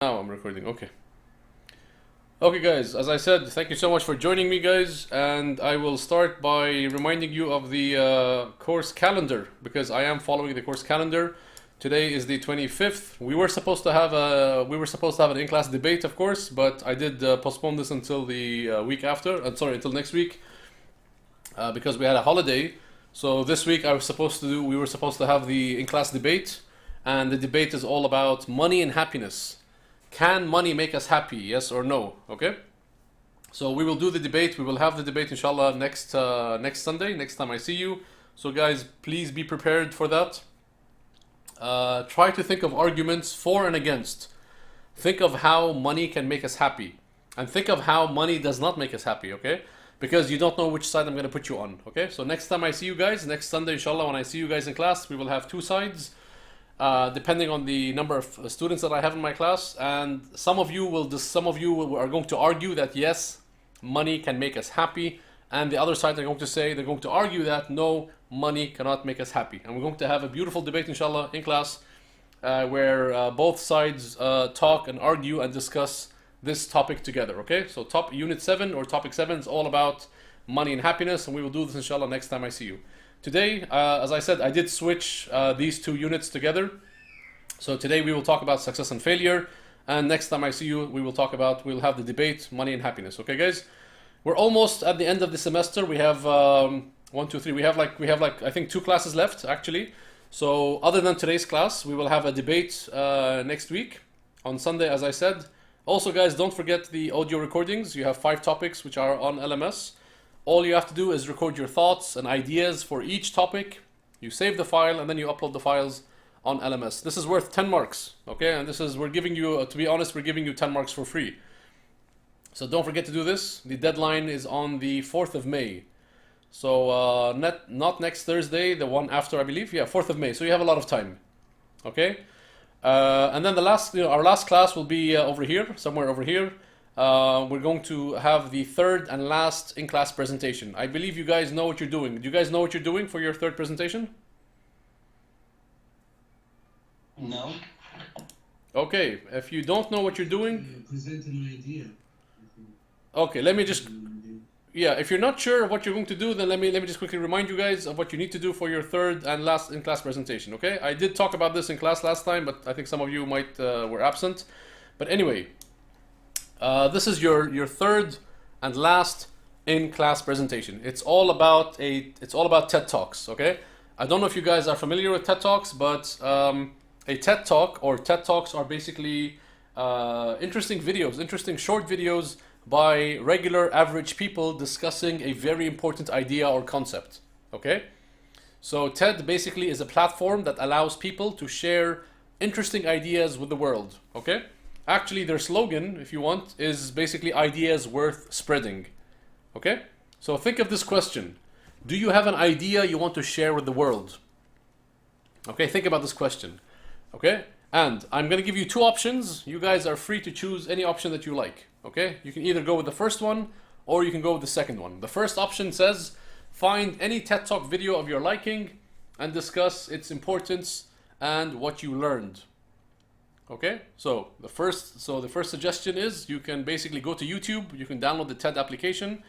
Now I'm recording, okay. Okay guys, as I said, thank you so much for joining me guys, and I will start by reminding you of the course calendar, because I am following the course calendar. Today is the 25th. We were supposed to have an in-class debate, of course, but I did postpone this until the week after, until next week, because we had a holiday. So this week we were supposed to have the in-class debate, and the debate is all about money and happiness. Can money make us happy? Yes or no? Okay. So we will do the debate. We will have the debate, inshallah, next Sunday, next time I see you. So guys, please be prepared for that. Try to think of arguments for and against. Think of how money can make us happy, and think of how money does not make us happy. Okay, because you don't know which side I'm going to put you on. Okay, so next time I see you guys, next Sunday, inshallah, when I see you guys in class, we will have two sides. Depending on the number of students that I have in my class, and some of you are going to argue that yes, money can make us happy, and the other side they're going to argue that no, money cannot make us happy. And we're going to have a beautiful debate, inshallah, in class, where both sides talk and argue and discuss this topic together. Okay, so Unit 7 or Topic 7 is all about money and happiness, and we will do this, inshallah, next time I see you. Today, as I said, I did switch these two units together. So today we will talk about success and failure, and next time I see you, we'll have the debate, money and happiness. Okay, guys, we're almost at the end of the semester. We have we have like I think 2 classes left actually. So other than today's class, we will have a debate next week on Sunday, as I said. Also, guys, don't forget the audio recordings. You have 5 topics which are on LMS. All you have to do is record your thoughts and ideas for each topic. You save the file and then you upload the files on LMS. This is worth 10 marks, okay? And we're giving you, to be honest, we're giving you 10 marks for free. So don't forget to do this. The deadline is on the 4th of May. So not next Thursday, the one after, I believe. Yeah, 4th of May. So you have a lot of time, okay? And then our last class will be over here, somewhere over here. We're going to have the third and last in-class presentation. I believe you guys know what you're doing. Do you guys know what you're doing for your third presentation? No. Okay, if you don't know what you're doing... present an idea. Okay, let me just... Yeah, if you're not sure of what you're going to do, then let me just quickly remind you guys of what you need to do for your third and last in-class presentation, okay? I did talk about this in class last time, but I think some of you were absent. But anyway... this is your third and last in-class presentation. It's all about TED Talks, okay? I don't know if you guys are familiar with TED Talks, but a TED Talk or TED Talks are basically interesting short videos by regular average people discussing a very important idea or concept, okay? So TED basically is a platform that allows people to share interesting ideas with the world, okay? Actually, their slogan, if you want, is basically ideas worth spreading. Okay? So think of this question. Do you have an idea you want to share with the world? Okay, think about this question. Okay? And I'm going to give you 2 options. You guys are free to choose any option that you like. Okay? You can either go with the first one or you can go with the second one. The first option says, find any TED Talk video of your liking and discuss its importance and what you learned. Okay, so the first suggestion is you can basically go to YouTube, you can download the TED application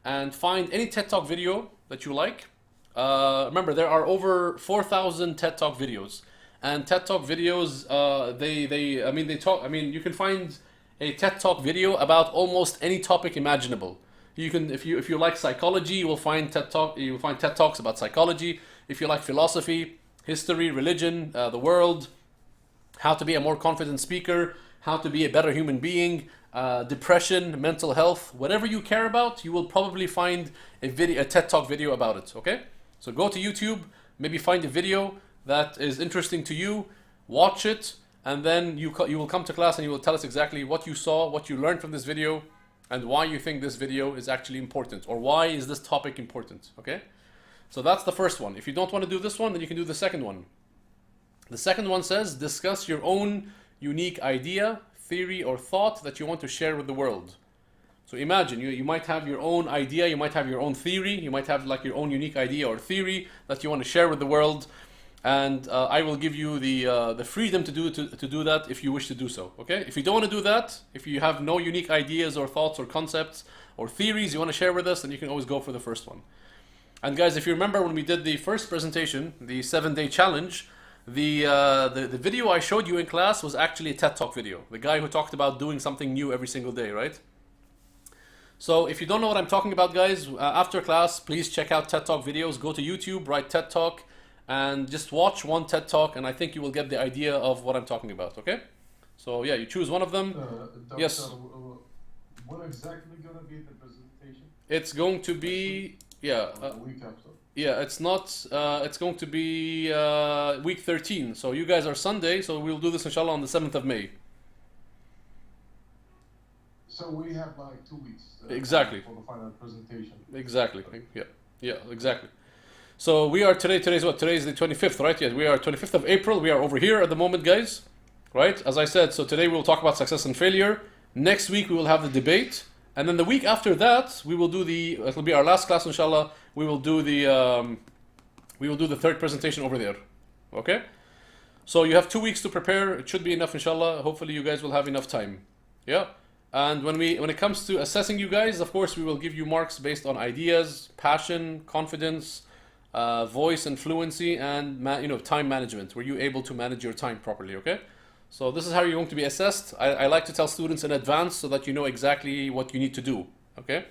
and find any TED Talk video that you like. Remember, there are over 4,000 TED Talk videos, and TED Talk videos, you can find a TED Talk video about almost any topic imaginable. You can, if you like psychology, you will find TED Talks about psychology. If you like philosophy, history, religion, the world, how to be a more confident speaker, how to be a better human being, depression, mental health, whatever you care about, you will probably find a TED Talk video about it, okay? So go to YouTube, maybe find a video that is interesting to you, watch it, and then you will come to class and you will tell us exactly what you saw, what you learned from this video, and why you think this video is actually important, or why is this topic important, okay? So that's the first one. If you don't want to do this one, then you can do the second one. The second one says, discuss your own unique idea, theory, or thought that you want to share with the world. So imagine, you might have your own idea, you might have your own theory, you might have like your own unique idea or theory that you want to share with the world. and I will give you the freedom to do that if you wish to do so. Okay? If you don't want to do that, if you have no unique ideas or thoughts or concepts or theories you want to share with us, then you can always go for the first one. And guys, if you remember when we did the first presentation, the 7-day challenge, the video I showed you in class was actually a TED Talk video. The guy who talked about doing something new every single day, right? So if you don't know what I'm talking about, guys, after class, please check out TED Talk videos. Go to YouTube, write TED Talk, and just watch one TED Talk, and I think you will get the idea of what I'm talking about, okay? So yeah, you choose one of them. Doctor, Yes. when exactly gonna be the presentation? It's going to be, yeah, The week after. yeah, it's not, it's going to be week 13. So you guys are Sunday, so we'll do this inshallah on the 7th of May. So we have like 2 weeks. Exactly. For the final presentation. Exactly. Yeah, exactly. So we are today's what? Today's the 25th, right? Yes, we are 25th of April. We are over here at the moment, guys. Right? As I said, so today we'll talk about success and failure. Next week we will have the debate. And then the week after that, we will do it'll be our last class, inshallah. We will do the third presentation over there. Okay? So you have 2 weeks to prepare. It should be enough, inshallah. Hopefully you guys will have enough time. Yeah? And when it comes to assessing you guys, of course, we will give you marks based on ideas, passion, confidence, voice and fluency, and time management. Were you able to manage your time properly? Okay, so this is how you're going to be assessed. I like to tell students in advance so that you know exactly what you need to do. Okay,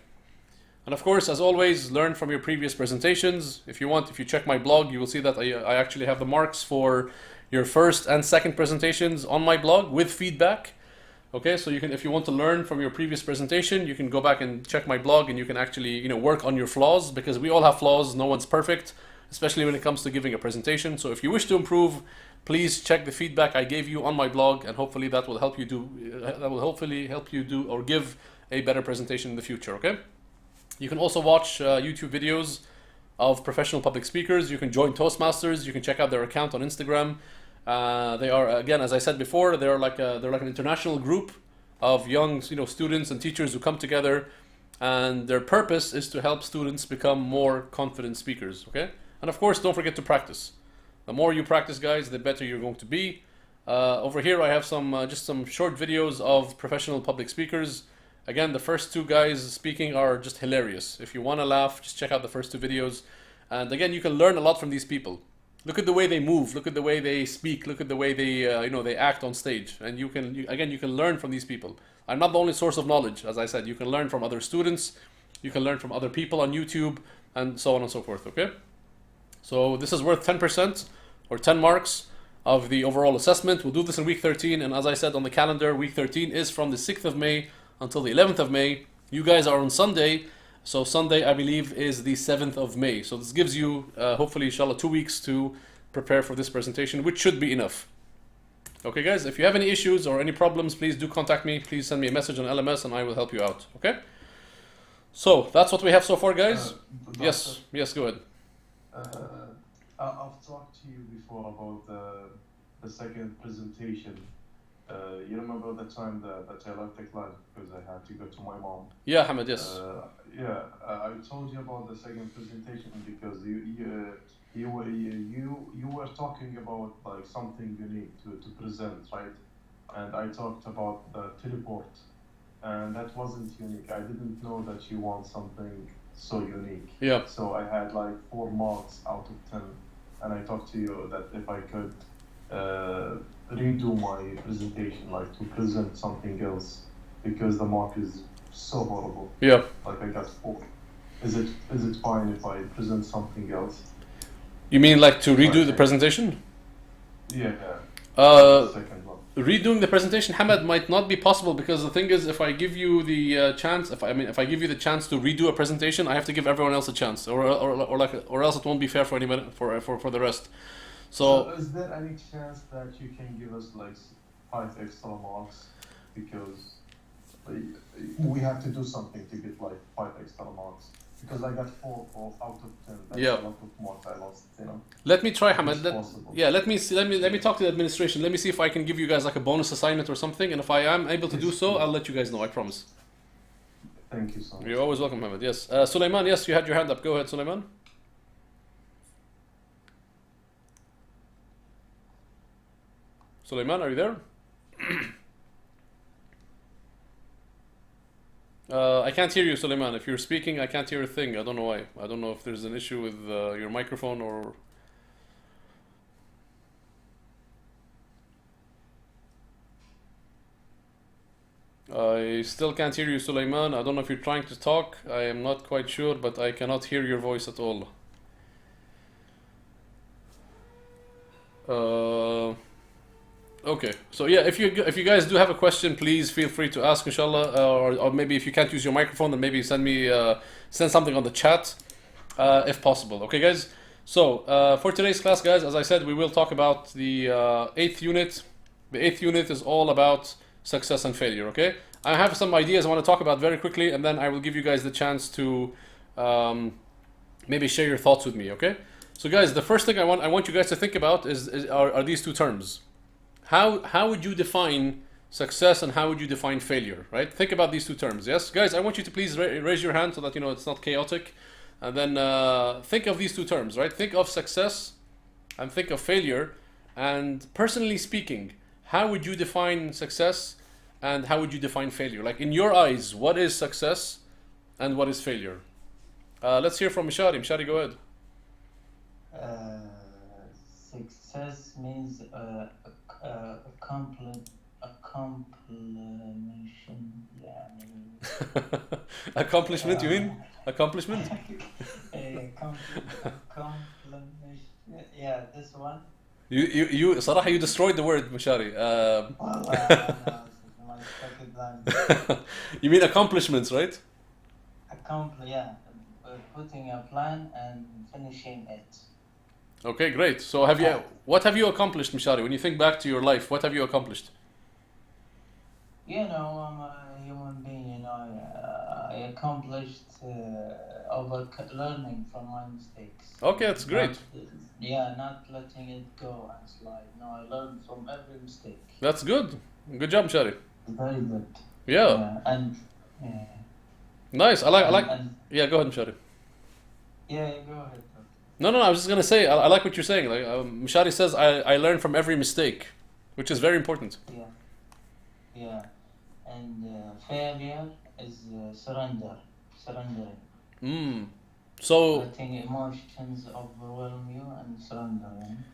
and of course, as always, learn from your previous presentations. If you check my blog, you will see that I actually have the marks for your first and second presentations on my blog with feedback. Okay, so if you want to learn from your previous presentation, you can go back and check my blog, and you can actually, work on your flaws, because we all have flaws. No one's perfect, especially when it comes to giving a presentation. So if you wish to improve, please check the feedback I gave you on my blog, and hopefully that will help you do or give a better presentation in the future. Okay, you can also watch YouTube videos of professional public speakers. You can join Toastmasters. You can check out their account on Instagram. They are, again, as I said before, they're like an international group of young, students and teachers who come together, and their purpose is to help students become more confident speakers. Okay, and of course, don't forget to practice. The more you practice, guys, the better you're going to be. Over here, I have just some short videos of professional public speakers. Again, the first two guys speaking are just hilarious. If you want to laugh, just check out the first two videos. And again, you can learn a lot from these people. Look at the way they move. Look at the way they speak. Look at the way they act on stage. And you can learn from these people. I'm not the only source of knowledge, as I said. You can learn from other students. You can learn from other people on YouTube, and so on and so forth. Okay. So this is worth 10% or 10 marks of the overall assessment. We'll do this in week 13, and as I said on the calendar, week 13 is from the 6th of May until the 11th of May. You guys are on Sunday. So Sunday, I believe, is the 7th of May. So this gives you, hopefully, inshallah, 2 weeks to prepare for this presentation, which should be enough. Okay, guys, if you have any issues or any problems, please do contact me. Please send me a message on LMS, and I will help you out. Okay? So that's what we have so far, guys. Yes, go ahead. I've talked to you before about the second presentation. You remember the time that I left the class because I had to go to my mom? Yeah, Hamad, yes. I told you about the second presentation because you were talking about like something unique to present, right? And I talked about the teleport, and that wasn't unique. I didn't know that you want something so unique. Yeah. So I had like 4 marks out of 10, and I talked to you that if I could redo my presentation, like to present something else, because the mark is so horrible. Yeah. Like I got 4. Is it fine if I present something else? You mean like to redo the presentation? Yeah. Second one. Redoing the presentation, Hamad, might not be possible, because the thing is, if I give you the chance, if I give you the chance to redo a presentation, I have to give everyone else a chance, or else it won't be fair for anybody for the rest. So is there any chance that you can give us like 5 extra marks, because we have to do something to get like 5 extra marks? Because I got 4 out of 10. That's a lot of marks I lost, Let me try, Hamad. Let me talk to the administration. Let me see if I can give you guys like a bonus assignment or something, and if I am able to do so, I'll let you guys know, I promise. Thank you so much. You're always welcome, Hamad. Yes. Sulaiman, yes, you had your hand up. Go ahead, Sulaiman. Suleiman, are you there? I can't hear you, Suleiman. If you're speaking, I can't hear a thing. I don't know why. I don't know if there's an issue with your microphone or. I still can't hear you, Suleiman. I don't know if you're trying to talk. I am not quite sure, but I cannot hear your voice at all. Okay, so yeah, if you guys do have a question, please feel free to ask, inshallah, or maybe if you can't use your microphone, then maybe send something on the chat, if possible. Okay, guys. So for today's class, guys, as I said, we will talk about the eighth unit. The eighth unit is all about success and failure. Okay, I have some ideas I want to talk about very quickly, and then I will give you guys the chance to maybe share your thoughts with me. Okay. So guys, the first thing I want you guys to think about are these two terms. How would you define success and how would you define failure, right? Think about these two terms. Yes, guys, I want you to please raise your hand so that it's not chaotic, and then think of these two terms, right? Think of success and think of failure, and personally speaking, how would you define success and how would you define failure? Like in your eyes, what is success and what is failure? Let's hear from Mishari. Mishari, go ahead. Success means accomplishment. Accomplishment, you mean? Accomplishment? Yeah, this one. You صراحة you destroyed the word, Mishari. My second line. You mean accomplishments, right? Putting a plan and finishing it. Okay, great. So what have you accomplished, Mishari? When you think back to your life, what have you accomplished? I'm a human being, I accomplished learning from my mistakes. Okay, that's great. Not letting it go and slide. No, I learned from every mistake. That's good. Good job, Mishari. Very good. Yeah. Nice. I like. Yeah, go ahead, Mishari. Yeah, go ahead. No, I was just gonna say, I like what you're saying. Like Mishari says, I learn from every mistake, which is very important. Yeah. And failure is surrendering. So letting emotions overwhelm you and surrendering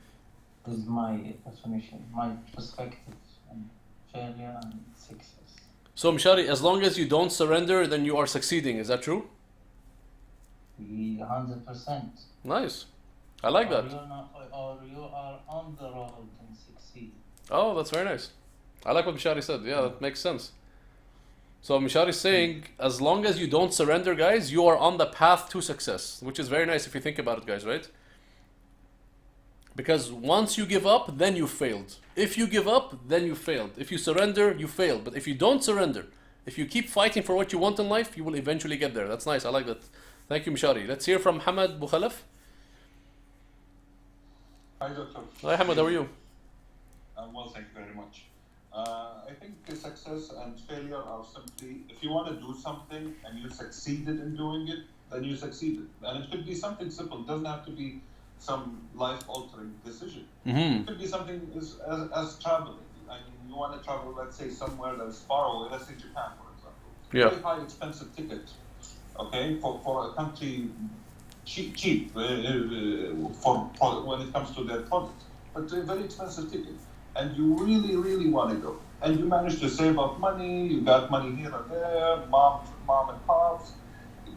is my definition, my perspective on failure and success. So Mishari, as long as you don't surrender, then you are succeeding. Is that true? 100%. Nice. I like that. Or you are on the road and succeed. Oh, that's very nice. I like what Mishari said. Yeah, that makes sense. So Mishari is saying, as long as you don't surrender, guys, you are on the path to success, which is very nice if you think about it, guys, right? Because once you give up, then you failed. If you give up, then you failed. If you surrender, you failed. But if you don't surrender, if you keep fighting for what you want in life, you will eventually get there. That's nice. I like that. Thank you, Mishari. Let's hear from Hamad Bukhalaf. Hi, Doctor. Hi, Hamad. How are you? Well, thank you very much. I think success and failure are simply, if you want to do something and you succeeded in doing it, then you succeeded. And it could be something simple. It doesn't have to be some life-altering decision. Mm-hmm. It could be something as traveling. I mean, you want to travel, let's say, somewhere that's far away. Let's say Japan, for example. Yeah. Very high, expensive ticket. Okay, for a country cheap for when it comes to their products, but a very expensive ticket, and you really want to go, and you manage to save up money. You got money here and there, mom and pops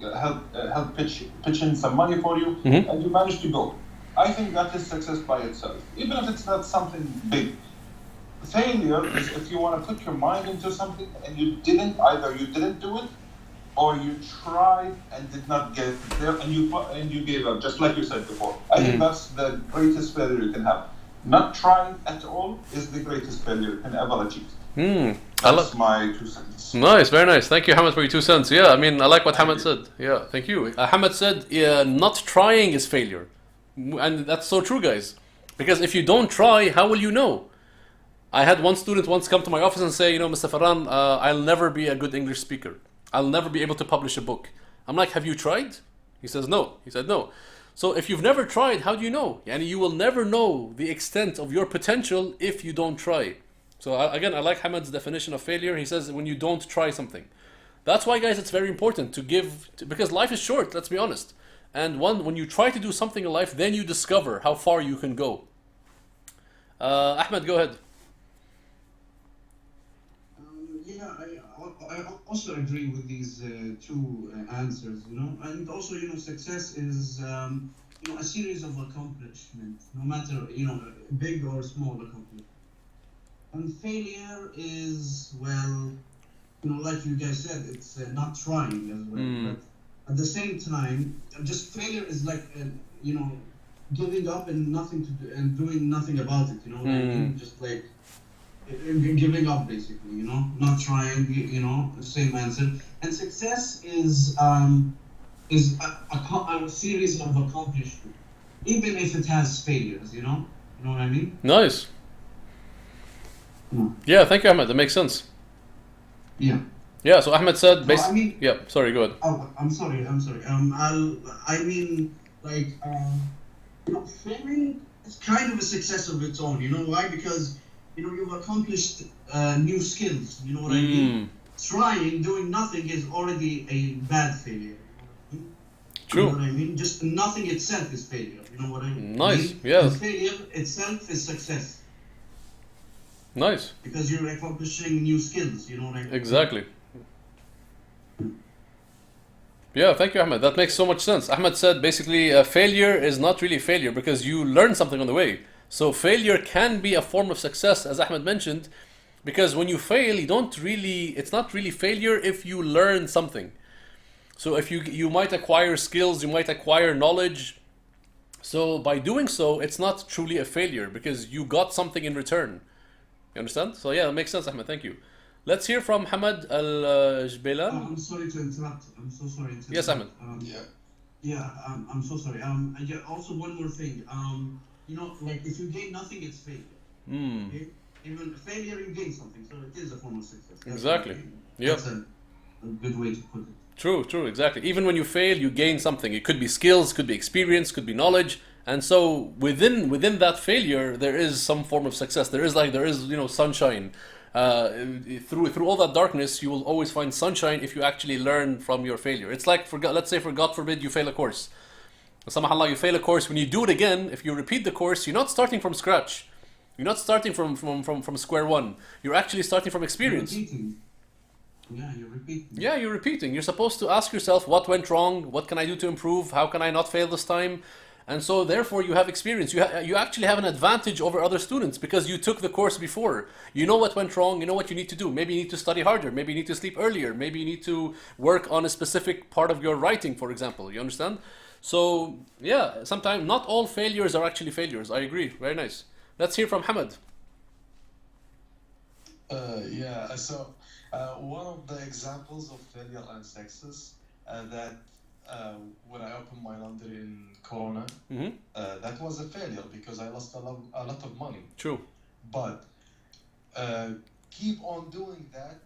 help pitch in some money for you, Mm-hmm. and you manage to go. I think that is success by itself, even if it's not something big. Failure is if you want to put your mind into something and either you didn't do it, or you tried and did not get there, and you gave up, just like you said before. I think that's the greatest failure you can have. Not trying at all is the greatest failure you can ever achieve. That's my 2 cents. Nice, very nice. Thank you, Hamad, for your 2 cents. Yeah, I mean, I like what Hamad said. Yeah, thank you. Hamad said, not trying is failure. And that's so true, guys. Because if you don't try, how will you know? I had one student once come to my office and say, Mr. Farhan, I'll never be a good English speaker. I'll never be able to publish a book. I'm like, have you tried? He says, no. He said, no. So if you've never tried, how do you know? And you will never know the extent of your potential if you don't try. So again, I like Hamad's definition of failure. He says when you don't try something. That's why, guys, it's very important to because life is short. Let's be honest. And when you try to do something in life, then you discover how far you can go. Ahmed, go ahead. Yeah, I also agree with these two answers, and also, success is, a series of accomplishments, no matter, big or small accomplishment. And failure is, well, like you guys said, it's not trying as well. But at the same time, just failure is like, giving up and nothing to do, and doing nothing about it. You know what I mean? Just like giving up, basically. Not trying. Same answer. And success is a series of accomplishments, even if it has failures. You know what I mean? Nice. Yeah, thank you, Ahmed. That makes sense. Yeah. Yeah. So Ahmed said, So, I mean, yeah. Sorry. Go ahead. oh, I'm sorry. Failing is kind of a success of its own. You know why? Because you've accomplished new skills. You know what I mean? Trying, doing nothing is already a bad failure. True. You know what I mean? Just nothing itself is failure. You know what I mean? Nice. Yeah. And failure itself is success. Nice. Because you're accomplishing new skills. You know what I mean? Exactly. Yeah, thank you, Ahmed. That makes so much sense. Ahmed said basically failure is not really failure because you learn something on the way. So failure can be a form of success, as Ahmed mentioned, because when you fail, it's not really failure if you learn something. So if you might acquire skills, you might acquire knowledge. So by doing so, it's not truly a failure because you got something in return. You understand? So yeah, that makes sense, Ahmed. Thank you. Let's hear from Hamad Al-Jbelan. I'm sorry to interrupt. I'm so sorry to interrupt. Yes, Ahmed. I'm so sorry. Also one more thing. Like if you gain nothing, it's failure. Okay? Even failure, you gain something, so it is a form of success. Exactly. Yeah. That's a good way to put it. True, exactly. Even when you fail, you gain something. It could be skills, could be experience, could be knowledge. And so within that failure, there is some form of success. There is sunshine. Through all that darkness, you will always find sunshine if you actually learn from your failure. It's like, let's say, for God forbid, you fail a course. Subhanallah, you fail a course. When you do it again, if you repeat the course, you're not starting from scratch. You're not starting from square one. You're actually starting from experience. You're repeating. Yeah, you're repeating. Yeah, you're repeating. You're supposed to ask yourself, what went wrong? What can I do to improve? How can I not fail this time? And so therefore you have experience. You actually have an advantage over other students because you took the course before. You know what went wrong. You know what you need to do. Maybe you need to study harder. Maybe you need to sleep earlier. Maybe you need to work on a specific part of your writing, for example. You understand? So yeah, sometimes not all failures are actually failures. I agree. Very nice. Let's hear from Hamad. One of the examples of failure and success that when I opened my laundry in Corona, that was a failure because I lost a lot of money. True. But keep on doing that,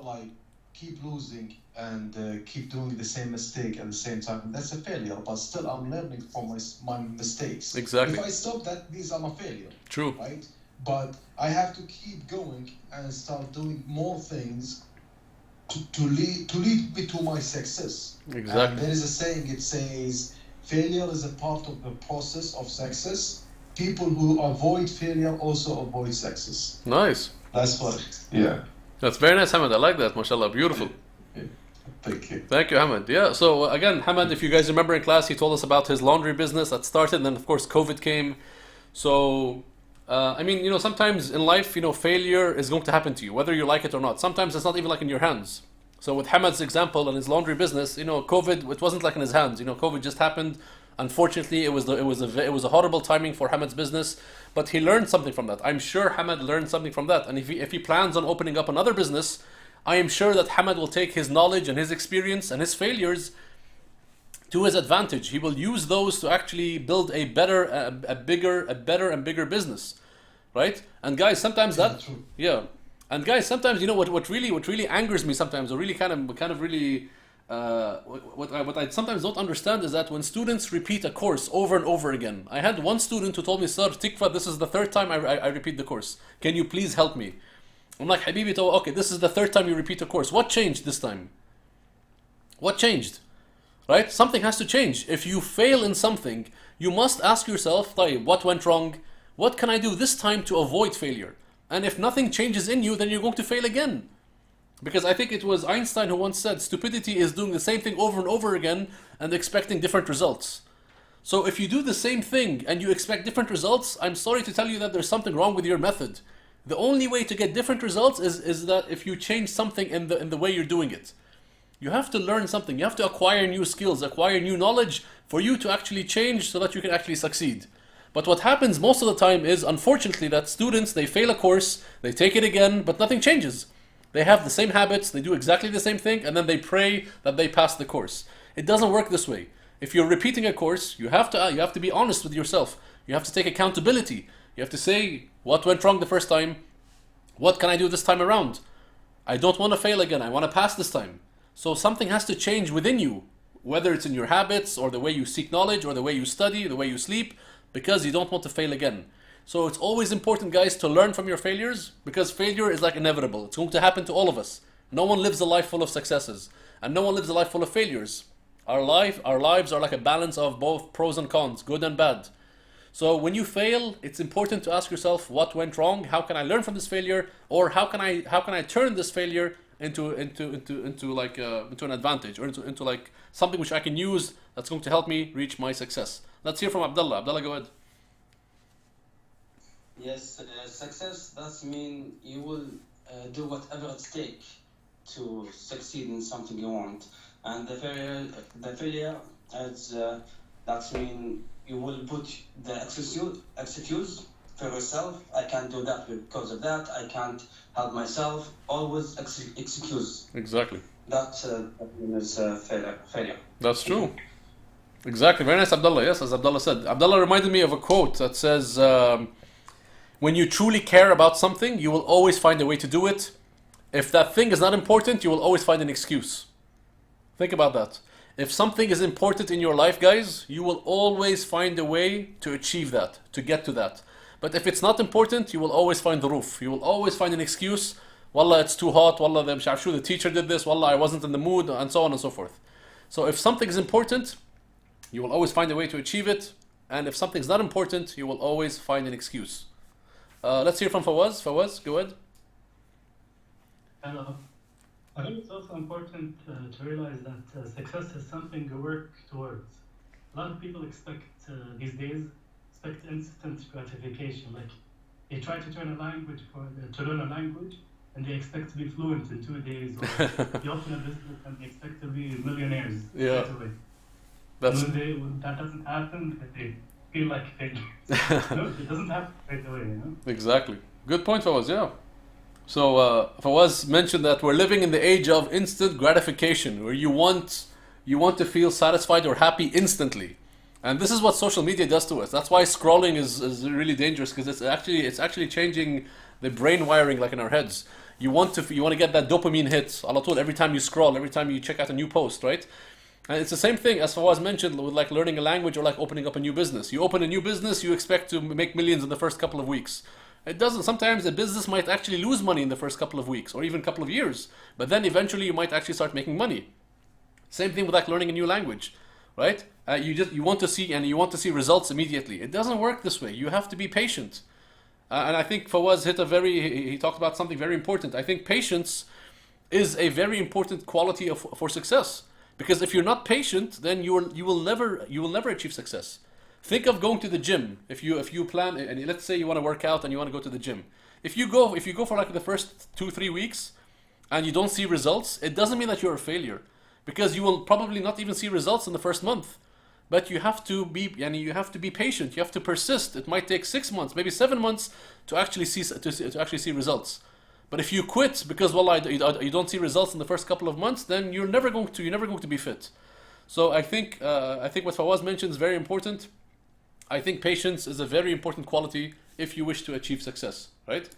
like keep losing and keep doing the same mistake at the same time. That's a failure, but still I'm learning from my mistakes. Exactly. If I stop that, means I'm a failure. True. Right? But I have to keep going and start doing more things to lead me to my success. Exactly. And there is a saying, it says, failure is a part of the process of success. People who avoid failure also avoid success. Nice. That's what. Yeah. That's very nice, Hamad. I like that. MashaAllah. Beautiful. Thank you. Thank you, Hamad. Yeah, so again, Hamad, if you guys remember in class, he told us about his laundry business that started, and then of course COVID came. So, sometimes in life, failure is going to happen to you, whether you like it or not. Sometimes it's not even like in your hands. So with Hamad's example and his laundry business, COVID, it wasn't like in his hands. COVID just happened. Unfortunately, it was a horrible timing for Hamad's business, but he learned something from that. I'm sure Hamad learned something from that, and if he plans on opening up another business, I am sure that Hamad will take his knowledge and his experience and his failures to his advantage. He will use those to actually build a better and bigger business, right? And guys, sometimes what really angers me sometimes, or really kind of really What I sometimes don't understand is that when students repeat a course over and over again, I had one student who told me, "Sir, Tikva, this is the third time I repeat the course. Can you please help me?" I'm like, "Habibi, okay, this is the third time you repeat a course. What changed this time? What changed? Right? Something has to change. If you fail in something, you must ask yourself, "طيب, what went wrong? What can I do this time to avoid failure?" And if nothing changes in you, then you're going to fail again. Because I think it was Einstein who once said, stupidity is doing the same thing over and over again and expecting different results. So if you do the same thing and you expect different results, I'm sorry to tell you that there's something wrong with your method. The only way to get different results is that if you change something in the way you're doing it. You have to learn something. You have to acquire new skills, acquire new knowledge for you to actually change so that you can actually succeed. But what happens most of the time is, unfortunately, that students, they fail a course, they take it again, but nothing changes. They have the same habits, they do exactly the same thing, and then they pray that they pass the course. It doesn't work this way. If you're repeating a course, you have to be honest with yourself. You have to take accountability. You have to say, what went wrong the first time? What can I do this time around? I don't want to fail again. I want to pass this time. So something has to change within you, whether it's in your habits or the way you seek knowledge or the way you study, the way you sleep, because you don't want to fail again. So it's always important, guys, to learn from your failures, because failure is like inevitable. It's going to happen to all of us. No one lives a life full of successes, and no one lives a life full of failures. Our lives are like a balance of both pros and cons, good and bad. So when you fail, it's important to ask yourself, what went wrong? How can I learn from this failure? Or how can I turn this failure into an advantage, or into like something which I can use that's going to help me reach my success? Let's hear from Abdullah. Abdullah, go ahead. Yes, success does mean you will do whatever it takes to succeed in something you want, and the failure is that mean you will put the excuse for yourself. I can't do that because of that. I can't help myself. Always excuse. Exactly. That is failure. That's true. Exactly. Very nice, Abdullah. Yes, as Abdullah said. Abdullah reminded me of a quote that says, when you truly care about something, you will always find a way to do it. If that thing is not important, you will always find an excuse. Think about that. If something is important in your life, guys, you will always find a way to achieve that, to get to that. But if it's not important, you will always find the roof. You will always find an excuse. Wallah, it's too hot. Wallah, the teacher did this. Wallah, I wasn't in the mood, and so on and so forth. So if something is important, you will always find a way to achieve it. And if something's not important, you will always find an excuse. Let's hear from Fawaz. Fawaz, go ahead. Hello. I think it's also important to realize that success is something you work towards. A lot of people expect these days instant gratification. Like they try to learn a language, and they expect to be fluent in 2 days. Or they open a business and they expect to be millionaires Yeah. right away. That's When that doesn't happen, they feel like failure. No, it doesn't happen right away. You know. exactly. Good point, Fawaz. Yeah. So Fawaz mentioned that we're living in the age of instant gratification, where you want to feel satisfied or happy instantly, and this is what social media does to us. That's why scrolling is really dangerous, because it's actually changing the brain wiring, like in our heads. You want to get that dopamine hit ala طول every time you scroll, every time you check out a new post, right? And it's the same thing as Fawaz mentioned with like learning a language or like opening up a new business. You open a new business, you expect to make millions in the first couple of weeks. It doesn't. Sometimes a business might actually lose money in the first couple of weeks or even couple of years, but then eventually you might actually start making money. Same thing with like learning a new language, right? You want to see results immediately. It doesn't work this way. You have to be patient. And I think Fawaz he talked about something very important. I think patience is a very important quality for success. Because if you're not patient, then you will never achieve success. Think of going to the gym. If you plan, and let's say you want to work out and you want to go to the gym. If you go for like the first 2-3 weeks and you don't see results, it doesn't mean that you're a failure, because you will probably not even see results in the first month. But you have to be patient. You have to persist. It might take 6 months, maybe 7 months to actually see results. But if you quit because you don't see results in the first couple of months, then you're never going to be fit. So I think what Fawaz mentioned is very important. I think patience is a very important quality if you wish to achieve success, right?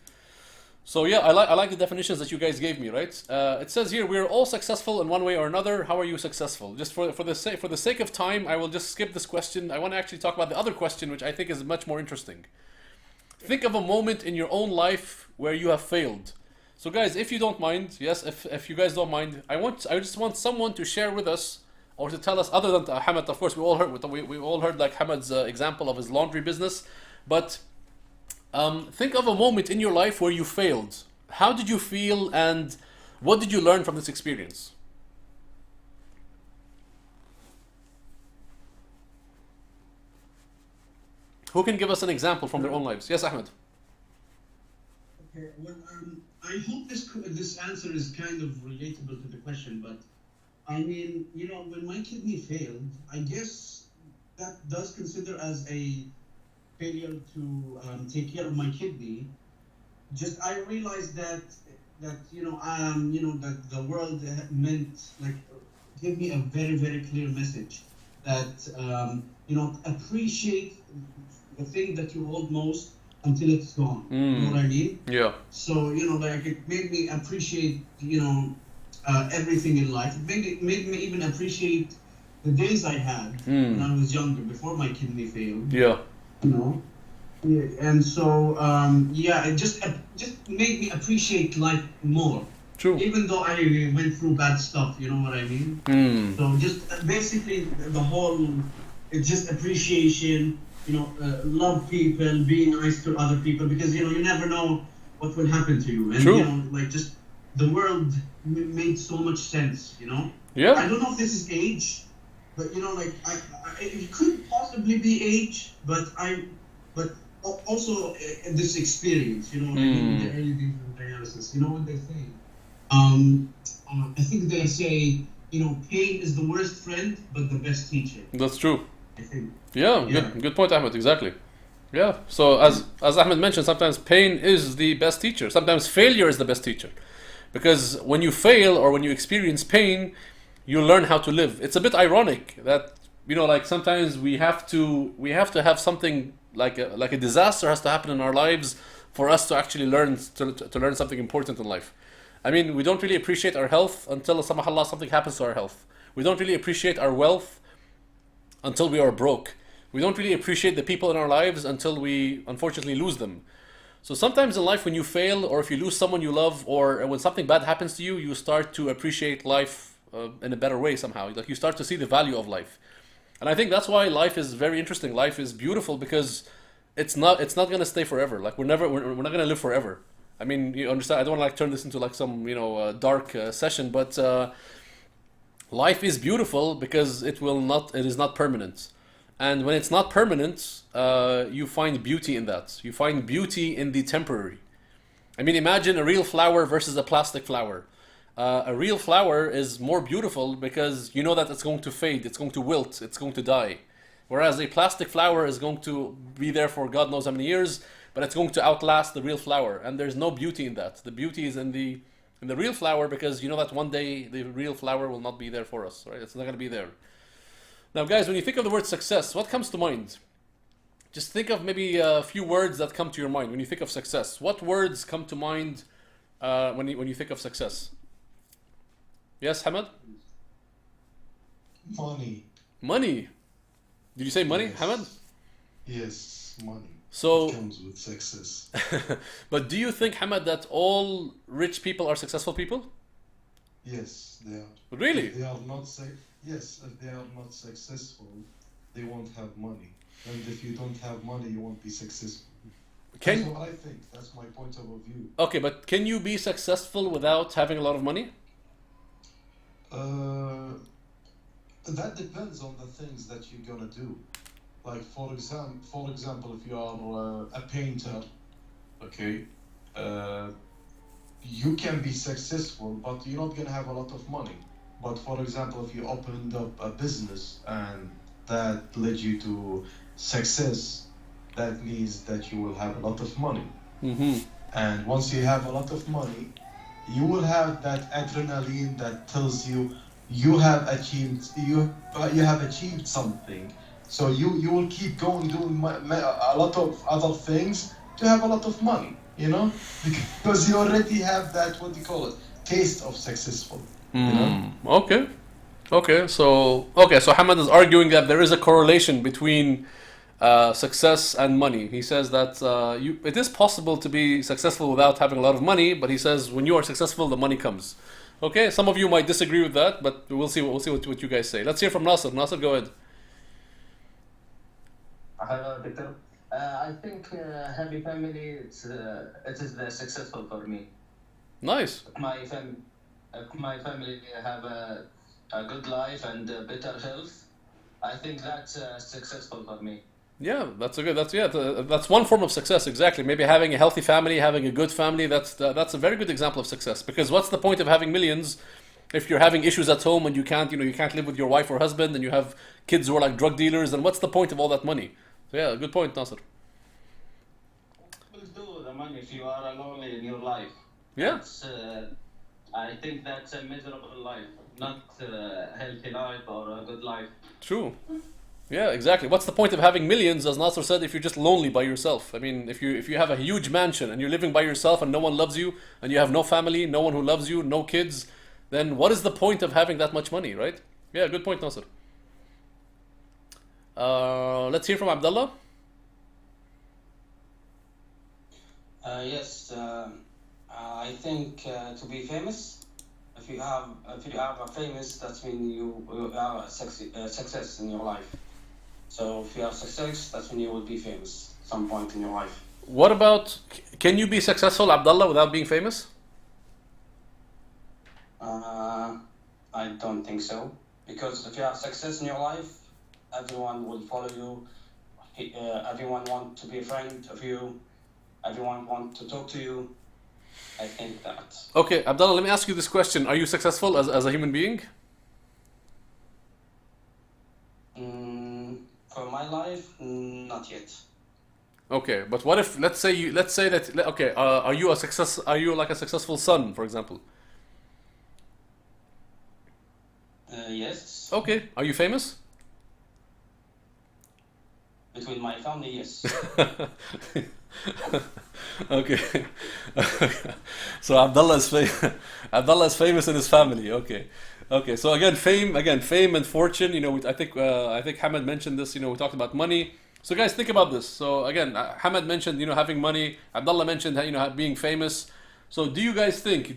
So yeah, I like the definitions that you guys gave me, right? It says here we are all successful in one way or another. How are you successful? Just for the sake of time, I will just skip this question. I want to actually talk about the other question, which I think is much more interesting. Think of a moment in your own life where you have failed. So guys, if you don't mind, yes, if you guys don't mind, I just want someone to share with us or to tell us, other than Hamad, of course, we all heard like Hamad's example of his laundry business, but think of a moment in your life where you failed. How did you feel, and what did you learn from this experience? Who can give us an example from their own lives? Yes, Ahmed. Okay, well, I hope this answer is kind of relatable to the question, but I mean, when my kidney failed, I guess that does consider as a failure to take care of my kidney. Just I realized that that the world meant like give me a very very clear message that appreciate the thing that you hold most until it's gone. You know what I mean? Yeah. So like it made me appreciate everything in life. It made me even appreciate the days I had when I was younger before my kidney failed. Yeah. Yeah, and so it just made me appreciate life more. True. Even though I went through bad stuff, you know what I mean? So just basically the whole, it's just appreciation. Love people, be nice to other people, because you never know what will happen to you, and True. like just the world made so much sense. Yeah. I don't know if this is age, but like it could possibly be age, but also this experience, like in the early days of dialysis, what they say. I think they say, pain is the worst friend, but the best teacher. That's true. I think. Yeah. Good point, Ahmed. Exactly. Yeah. So as Ahmed mentioned, sometimes pain is the best teacher. Sometimes failure is the best teacher, because when you fail or when you experience pain, you learn how to live. It's a bit ironic that like sometimes we have to have something like a disaster has to happen in our lives for us to actually learn to learn something important in life. I mean, we don't really appreciate our health until something happens to our health. We don't really appreciate our wealth until we are broke. We don't really appreciate the people in our lives until we unfortunately lose them. So sometimes in life, when you fail, or if you lose someone you love, or when something bad happens to you, you start to appreciate life in a better way somehow. Like you start to see the value of life. And I think that's why life is very interesting. Life is beautiful because it's not going to stay forever. Like we're not going to live forever. I mean, you understand? I don't want to turn this into like some dark session, but life is beautiful because it is not permanent. And when it's not permanent, you find beauty in that. You find beauty in the temporary. I mean, imagine a real flower versus a plastic flower. A real flower is more beautiful because you know that it's going to fade, it's going to wilt, it's going to die. Whereas a plastic flower is going to be there for God knows how many years, but it's going to outlast the real flower. And there's no beauty in that. The beauty is in the real flower, because you know that one day the real flower will not be there for us, right? It's not going to be there. Now, guys, when you think of the word success, what comes to mind? Just think of maybe a few words that come to your mind when you think of success. What words come to mind when you think of success? Yes, Hamad? Money. Money. Did you say money, Yes. Hamad? Yes, money. So, It comes with success. but do you think, Hamad, that all rich people are successful people? Yes, they are. Really? If they are not yes, if they are not successful, they won't have money. And if you don't have money, you won't be successful. That's what I think. That's my point of view. Okay, but can you be successful without having a lot of money? That depends on the things that you're gonna do. Like for example, if you are a painter, okay, you can be successful, but you're not gonna have a lot of money. But for example, if you opened up a business and that led you to success, that means that you will have a lot of money. Mm-hmm. And once you have a lot of money, you will have that adrenaline that tells you you have achieved something. So you will keep going doing a lot of other things to have a lot of money. you know, because you already have that, what do you call it, taste of successful, you know. Okay. So Hamad is arguing that there is a correlation between success and money. He says that it is possible to be successful without having a lot of money, but he says when you are successful, the money comes. Okay, some of you might disagree with that, but we'll see. We'll see what you guys say. Let's hear from Nasser. Nasser, go ahead. Hello, Victor. I think happy family it is successful for me. Nice. My family have a good life and better health. I think that's successful for me. Yeah, that's one form of success. Exactly. Maybe having a healthy family, having a good family. That's a very good example of success. Because what's the point of having millions if you're having issues at home and you can't live with your wife or husband, and you have kids who are like drug dealers? Then what's the point of all that money? So yeah, good point, Nasser. Will do the money if you are lonely in your life. Yeah. I think that's a miserable life, not a healthy life or a good life. True. Yeah, exactly. What's the point of having millions, as Nasser said, if you're just lonely by yourself? I mean, if you have a huge mansion and you're living by yourself and no one loves you, and you have no family, no one who loves you, no kids, then what is the point of having that much money, right? Yeah, good point, Nasser. Let's hear from Abdullah. Yes, I think to be famous, if you have a famous, that means you are a success in your life. So if you have success, that means you will be famous some point in your life. What about, can you be successful, Abdullah, without being famous? I don't think so, because if you have success in your life, everyone will follow you. Everyone want to be a friend of you. Everyone want to talk to you. I think that. Okay, Abdullah, let me ask you this question. Are you successful as a human being? For my life, not yet. Okay, but what if, let's say that, okay, are you like a successful son, for example? Yes. Okay, are you famous? Between my family, yes. Okay. So Abdullah is famous in his family. Okay. Okay. So again, fame and fortune. I think Hamad mentioned this. We talked about money. So guys, think about this. So again, Hamad mentioned having money. Abdullah mentioned being famous. So do you guys think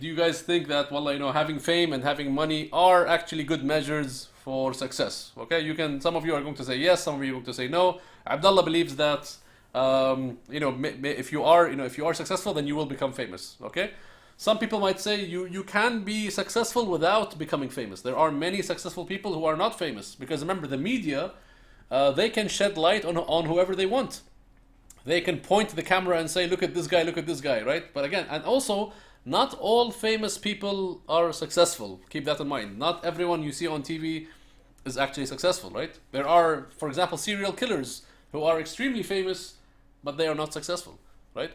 that wallah, having fame and having money are actually good measures for success? Okay, some of you are going to say yes, some of you are going to say no. Abdullah believes that if you are successful, then you will become famous. Okay, some people might say you can be successful without becoming famous. There are many successful people who are not famous, because remember, the media, they can shed light on whoever they want. They can point to the camera and say, look at this guy, right? But again, and also, not all famous people are successful. Keep that in mind. Not everyone you see on TV is actually successful, right? There are, for example, serial killers who are extremely famous, but they are not successful, right?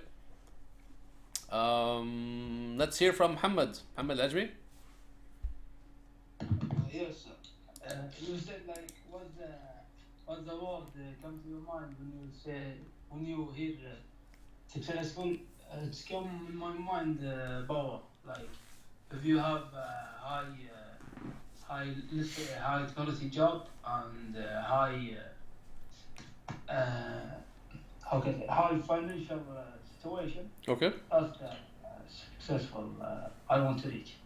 Let's hear from Muhammad Ajmi. Yes, you said like what the word come to your mind when you hear successful? It's come in my mind power. Like if you have let's say a high technology job and high financial situation. Okay. That's successful. I want to reach.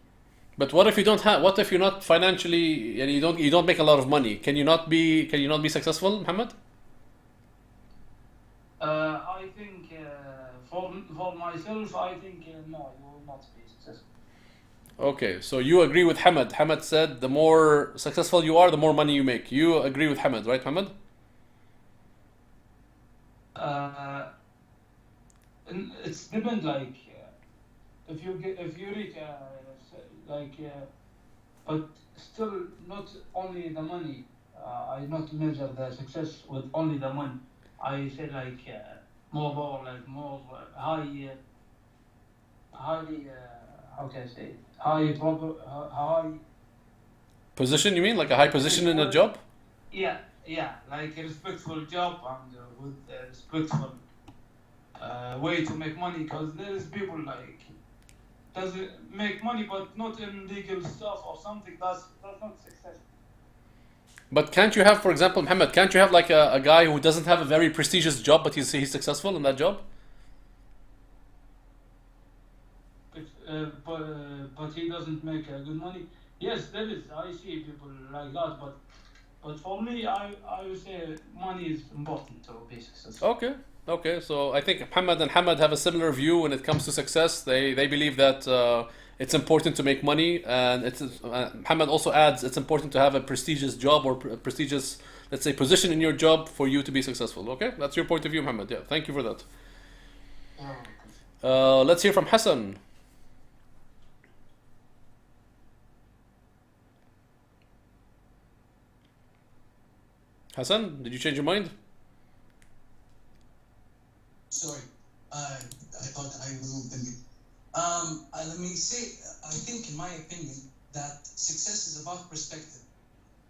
But what if you don't have? What if you're not financially, and you don't make a lot of money? Can you not be successful, Muhammad? I think for myself, I think no, you will not be successful. Okay, so you agree with Hamad. Hamad said the more successful you are, the more money you make. You agree with Hamad, right, Hamad? It's depend like if you reach but still not only the money. I not measure the success with only the money. I say like more power, like more high how can I say it? High Position, you mean? Like a high position in a job? yeah, like a respectful job and with a respectful way to make money, because there is people like doesn't make money but not in legal stuff or something. That's not success. But can't you have, for example, Muhammad, can't you have like a guy who doesn't have a very prestigious job, but he's successful in that job? But he doesn't make good money. Yes, there is. I see people like that, but for me, I would say money is important to be successful. Okay. Okay. So I think Muhammad and Hamad have a similar view when it comes to success. They believe that it's important to make money, and Muhammad also adds it's important to have a prestigious job or prestigious, let's say, position in your job for you to be successful. Okay, that's your point of view, Muhammad. Yeah, thank you for that. Let's hear from Hassan. Hassan, did you change your mind? Sorry, I thought I removed the mute. Let me say, I think, in my opinion, that success is about perspective.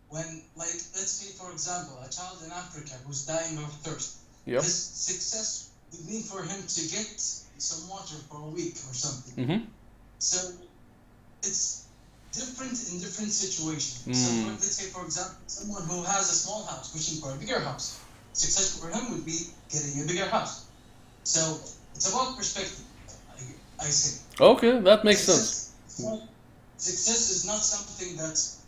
When, like, let's say, for example, a child in Africa who's dying of thirst, Yep. this success would mean for him to get some water for a week or something. Mm-hmm. So it's different in different situations. So let's say, for example, someone who has a small house wishing for a bigger house. Success for him would be getting a bigger house. So it's about perspective, I say. Okay, that makes sense. Success is not something that's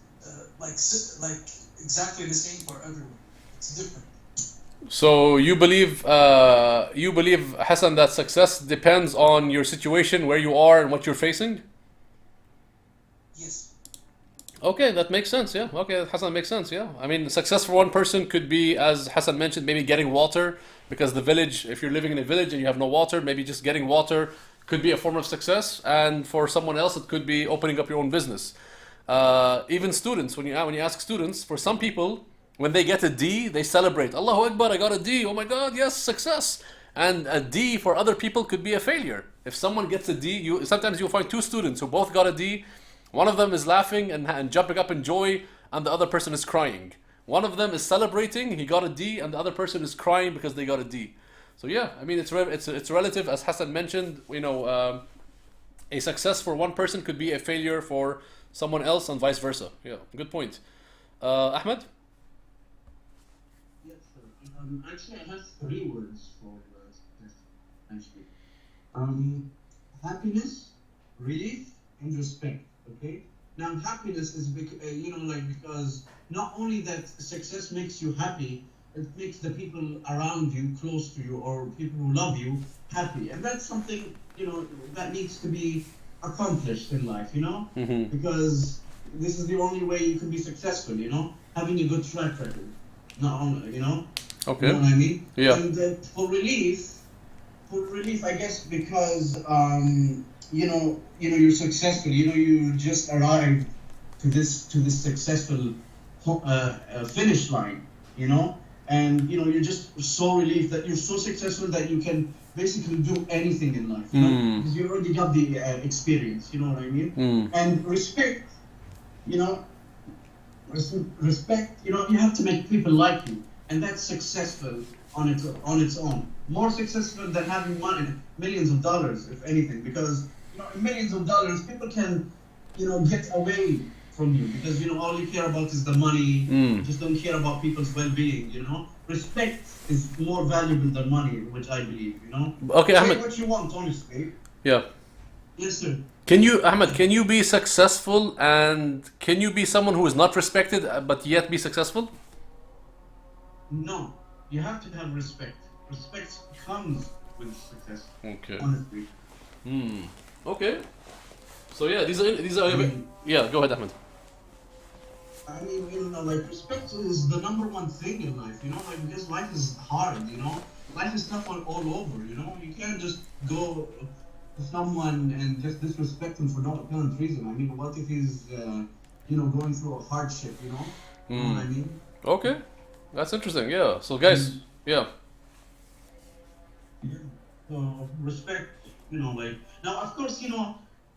like exactly the same for everyone. It's different. So you believe, Hassan, that success depends on your situation, where you are, and what you're facing? Yes. Okay, that makes sense. Yeah. Okay, Hassan, makes sense. Yeah. I mean, success for one person could be, as Hassan mentioned, maybe getting water, because the village, if you're living in a village and you have no water, maybe just getting water could be a form of success. And for someone else, it could be opening up your own business. Even students, when you ask students, for some people, when they get a D, they celebrate. Allahu Akbar, I got a D. Oh my God, yes, success. And a D for other people could be a failure. If someone gets a D, sometimes you'll find two students who both got a D. One of them is laughing and jumping up in joy, and the other person is crying. One of them is celebrating, he got a D, and the other person is crying because they got a D. So yeah, I mean, it's relative, as Hassan mentioned. A success for one person could be a failure for someone else, and vice versa. Yeah, good point. Ahmed? Yes, sir. Actually, I have three words for success. Actually, happiness, relief, and respect. Okay. Now, happiness is because not only that success makes you happy, it makes the people around you, close to you, or people who love you happy, and that's something that needs to be accomplished in life. Because this is the only way you can be successful. Having a good track record. Not only, Okay. You know what I mean? Yeah. And for relief, I guess because you're successful. You just arrived to this successful finish line. And you're just so relieved that you're so successful that you can basically do anything in life. Because you already got the experience. You know what I mean? And respect. Respect. You have to make people like you. And that's successful on its own. More successful than having money, millions of dollars, if anything, because in millions of dollars, people can, get away from you because all you care about is the money. You just don't care about people's well-being. Respect is more valuable than money, which I believe. Okay, Say Ahmed. what you want, honestly. Yeah. Yes, sir. Ahmed, can you be successful and can you be someone who is not respected but yet be successful? No, you have to have respect. Respect comes with success. Okay. Honestly. Okay. So yeah, these are yeah. Go ahead, Ahmed. I mean, respect is the number one thing in life, because life is hard, Life is tough all over, You can't just go to someone and just disrespect him for no apparent reason. I mean, what if he's, going through a hardship, You know what I mean? Okay. That's interesting, yeah. So guys, yeah. Yeah. So respect, now of course,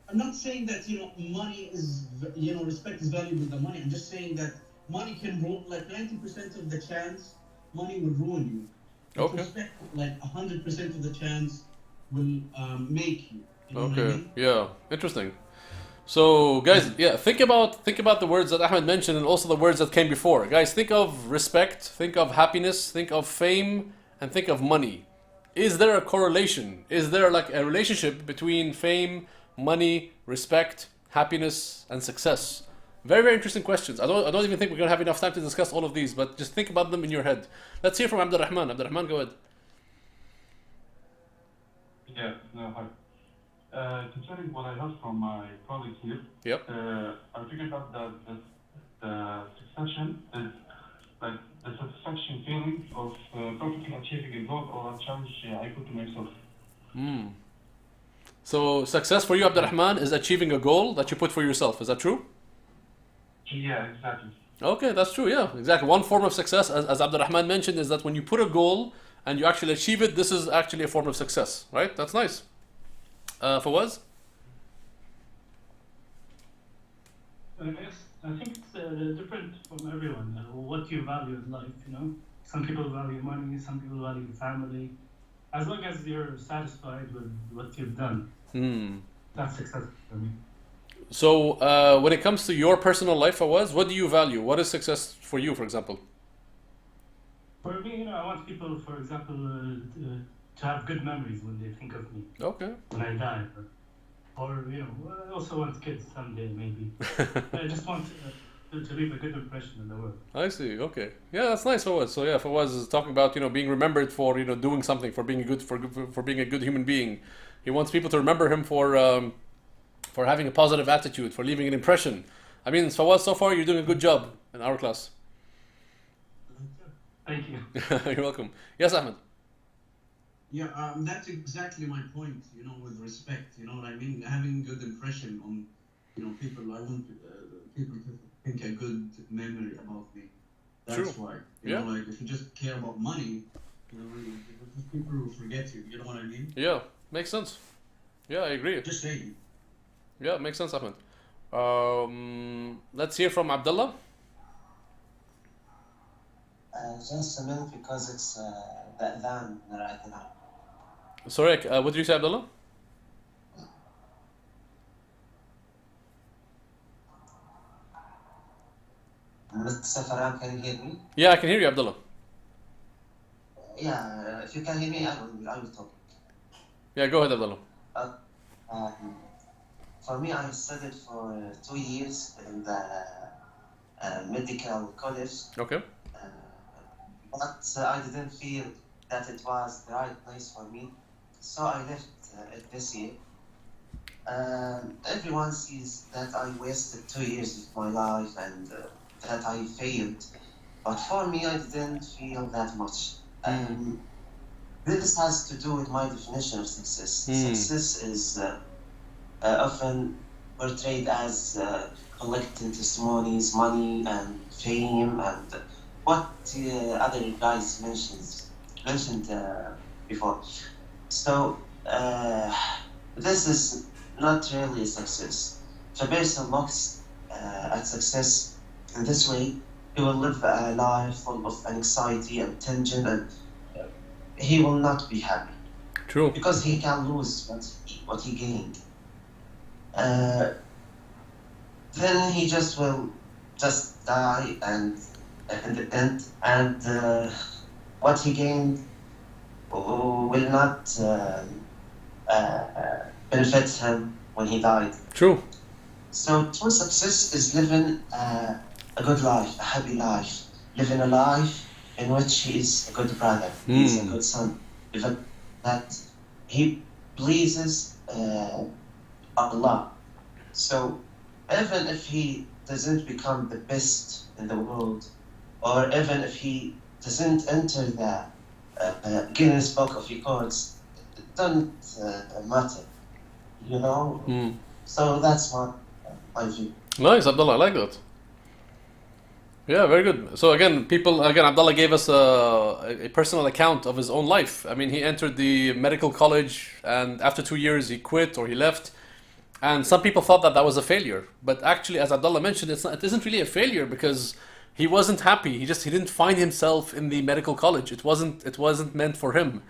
I'm not saying that, money is, respect is valuable than money. I'm just saying that money can ruin, like 90% of the chance, money will ruin you. But Okay. respect, like 100% of the chance, will make you. You know what I Okay. mean? Yeah. Interesting. So, guys, yeah, think about the words that Ahmed mentioned and also the words that came before. Guys, think of respect, think of happiness, think of fame, and think of money. Is there a correlation? Is there like a relationship between fame, money, respect, happiness, and success? Very, very interesting questions. I don't even think we're gonna have enough time to discuss all of these, but just think about them in your head. Let's hear from Abdurrahman. Abdurrahman, go ahead. Yeah, no, hi. Concerning what I heard from my colleague here, Yep. I figured out that the succession is like the satisfaction feeling of perfectly achieving a goal or a challenge I put to myself. Hmm. So, success for you, Abdurrahman, is achieving a goal that you put for yourself. Is that true? Yeah, exactly. Okay, that's true. Yeah, exactly. One form of success, as Abdurrahman mentioned, is that when you put a goal and you actually achieve it, this is actually a form of success, right? That's nice. Fawaz? Yes, I think it's different from everyone. What you value in life, you know. Some people value money, some people value family. As long as you're satisfied with what you've done, Hmm. that's success for me. So, when it comes to your personal life, Fawaz, what do you value? What is success for you, for example? For me, you know, I want people, for example, to have good memories when they think of me Okay. when I die, or you know, I also want kids someday, maybe. I just want to leave a good impression in the world. I see. Okay. Yeah, that's nice, Fawaz. So yeah, Fawaz is talking about being remembered for doing something, for being a good for being a good human being. He wants people to remember him for having a positive attitude, for leaving an impression. I mean, Fawaz, so far you're doing a good job in our class. Thank you. You're welcome. Yes, Ahmed. Yeah, that's exactly my point. You know, with respect. You know what I mean? Having good impression on, people. I want people to think a good memory about me. That's True. why. Yeah. Like if you just care about money, people will forget you. You know what I mean? Yeah, makes sense. Yeah, I agree. Just saying. Yeah, makes sense, Ahmed. Let's hear from Abdullah. Just a minute because it's the adhan right now. Sorry, what did you say, Abdullah? Mr. Farhan, can you hear me? Yeah, I can hear you, Abdullah. Yeah, if you can hear me, I will talk. Yeah, go ahead, Abdullah. Um, for me, I studied for 2 years in the medical college, Okay. but I didn't feel that it was the right place for me, so I left it this year. Everyone sees that I wasted 2 years of my life and that I failed, but for me, I didn't feel that much. This has to do with my definition of success. Success is often portrayed as collecting testimonies, money, and fame, and what other guys mentioned before. So this is not really a success. If a person looks at success in this way, he will live a life full of anxiety and tension, and he will not be happy. True. Because he can lose what he gained. Then he just will just die and what he gained will not benefit him when he died. True. So true success is living a good life, a happy life, living a life in which he is a good brother, he is a good son, even that he pleases Allah. So even if he doesn't become the best in the world, or even if he doesn't enter the Guinness Book of Records, it doesn't matter, So that's my view. Nice, Abdullah. I like that. Yeah, very good. So again, Abdullah gave us a personal account of his own life. I mean, he entered the medical college, and after 2 years, he quit or he left. And some people thought that was a failure, but actually, as Abdullah mentioned, it isn't really a failure because He wasn't happy. He didn't find himself in the medical college. It wasn't meant for him.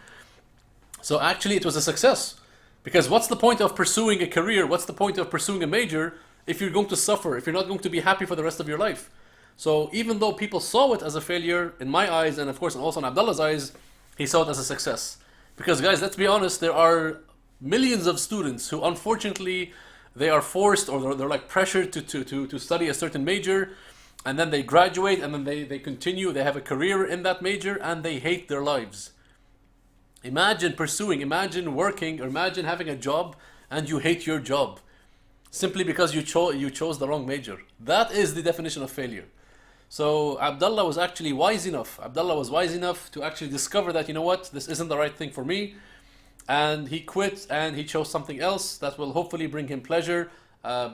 So actually it was a success. Because what's the point of pursuing a career? What's the point of pursuing a major if you're going to suffer, if you're not going to be happy for the rest of your life? So even though people saw it as a failure, in my eyes, and of course also in Abdullah's eyes, he saw it as a success. Because guys, let's be honest, there are millions of students who unfortunately they are forced or they're like pressured to study a certain major, and then they graduate and then they continue, they have a career in that major and they hate their lives. Imagine working, or imagine having a job and you hate your job simply because you chose the wrong major. That is the definition of failure. So Abdullah was actually wise enough. Abdullah was wise enough to actually discover that, you know what, this isn't the right thing for me. And he quit and he chose something else that will hopefully bring him pleasure,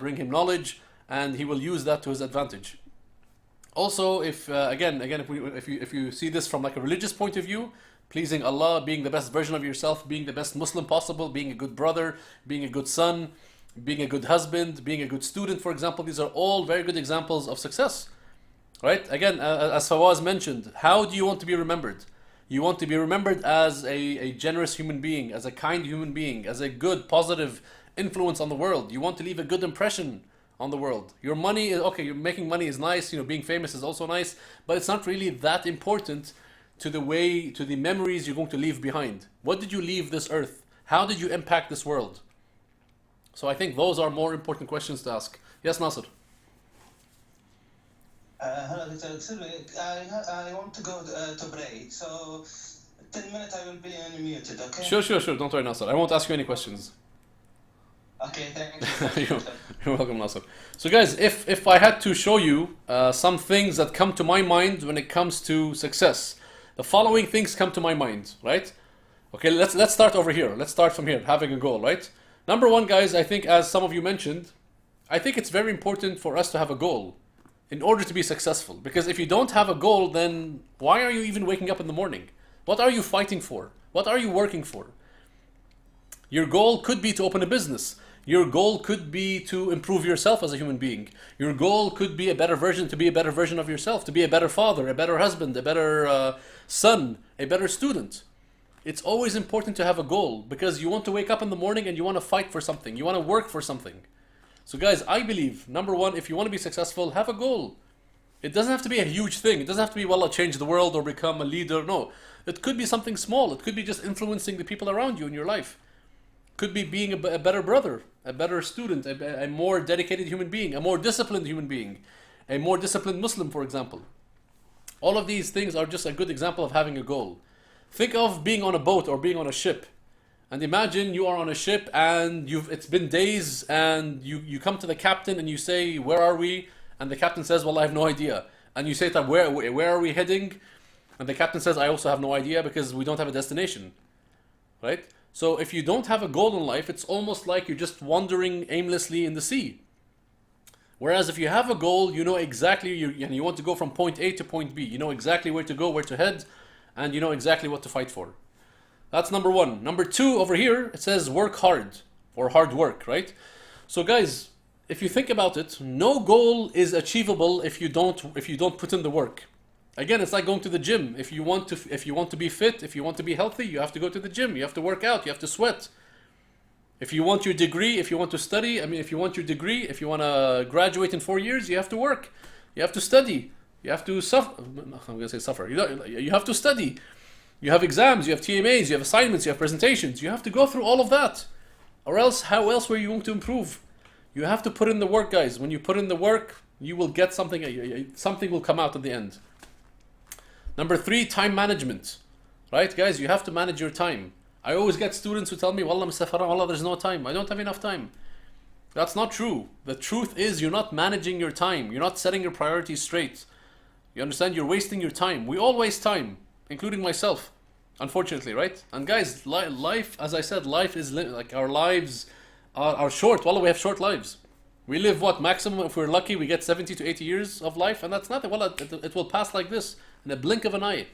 bring him knowledge, and he will use that to his advantage. Also, if you see this from like a religious point of view, pleasing Allah, being the best version of yourself, being the best Muslim possible, being a good brother, being a good son, being a good husband, being a good student, for example, these are all very good examples of success. Right? Again, as Fawaz mentioned, how do you want to be remembered? You want to be remembered as a generous human being, as a kind human being, as a good, positive influence on the world. You want to leave a good impression on the world. Your money is okay, you're making money is nice, being famous is also nice, but it's not really that important to the memories you're going to leave behind. What did you leave this earth? How did you impact this world? So I think those are more important questions to ask. Yes, Nasser. Hello, Victor. Excuse me. I want to go to break. So, 10 minutes I will be unmuted, okay? Sure. Don't worry, Nasser. I won't ask you any questions. Okay, thank you. You're welcome, Nasser. So guys, if I had to show you some things that come to my mind when it comes to success, the following things come to my mind, right? Okay, let's start over here. Let's start from here, having a goal, right? Number one, guys, I think as some of you mentioned, I think it's very important for us to have a goal in order to be successful. Because if you don't have a goal, then why are you even waking up in the morning? What are you fighting for? What are you working for? Your goal could be to open a business. Your goal could be to improve yourself as a human being. Your goal could be to be a better version of yourself, to be a better father, a better husband, a better son, a better student. It's always important to have a goal because you want to wake up in the morning and you want to fight for something. You want to work for something. So guys, I believe, number one, if you want to be successful, have a goal. It doesn't have to be a huge thing. It doesn't have to be, well, I'll change the world or become a leader. No, it could be something small. It could be just influencing the people around you in your life. Could be being a better brother, a better student, a more dedicated human being, a more disciplined human being, a more disciplined Muslim, for example. All of these things are just a good example of having a goal. Think of being on a boat or being on a ship. And imagine you are on a ship and it's been days and you come to the captain and you say, where are we? And the captain says, well, I have no idea. And you say to him, where are we heading? And the captain says, I also have no idea because we don't have a destination. Right? So if you don't have a goal in life, it's almost like you're just wandering aimlessly in the sea. Whereas if you have a goal, you know exactly, you want to go from point A to point B. You know exactly where to go, where to head, and you know exactly what to fight for. That's number one. Number two, over here, it says work hard, or hard work, right? So guys, if you think about it, no goal is achievable if you don't put in the work. Again, it's like going to the gym. If you want to be fit, if you want to be healthy, you have to go to the gym. You have to work out. You have to sweat. If you want your degree, if you want to study, if you want your degree, if you want to graduate in 4 years, you have to work. You have to study. You have to suffer. I'm going to say suffer. You have to study. You have exams. You have TMAs. You have assignments. You have presentations. You have to go through all of that. Or else, how else were you going to improve? You have to put in the work, guys. When you put in the work, you will get something. Something will come out at the end. Number three, time management. Right, guys? You have to manage your time. I always get students who tell me, Wallah, Mr. Farah, Wallah, there's no time. I don't have enough time. That's not true. The truth is you're not managing your time. You're not setting your priorities straight. You understand? You're wasting your time. We all waste time, including myself, unfortunately, right? And guys, life, as I said, life is like our lives are short. Wallah, we have short lives. We live what? Maximum, if we're lucky, we get 70 to 80 years of life, and that's nothing. Wallah, it will pass like this in a blink of an eye.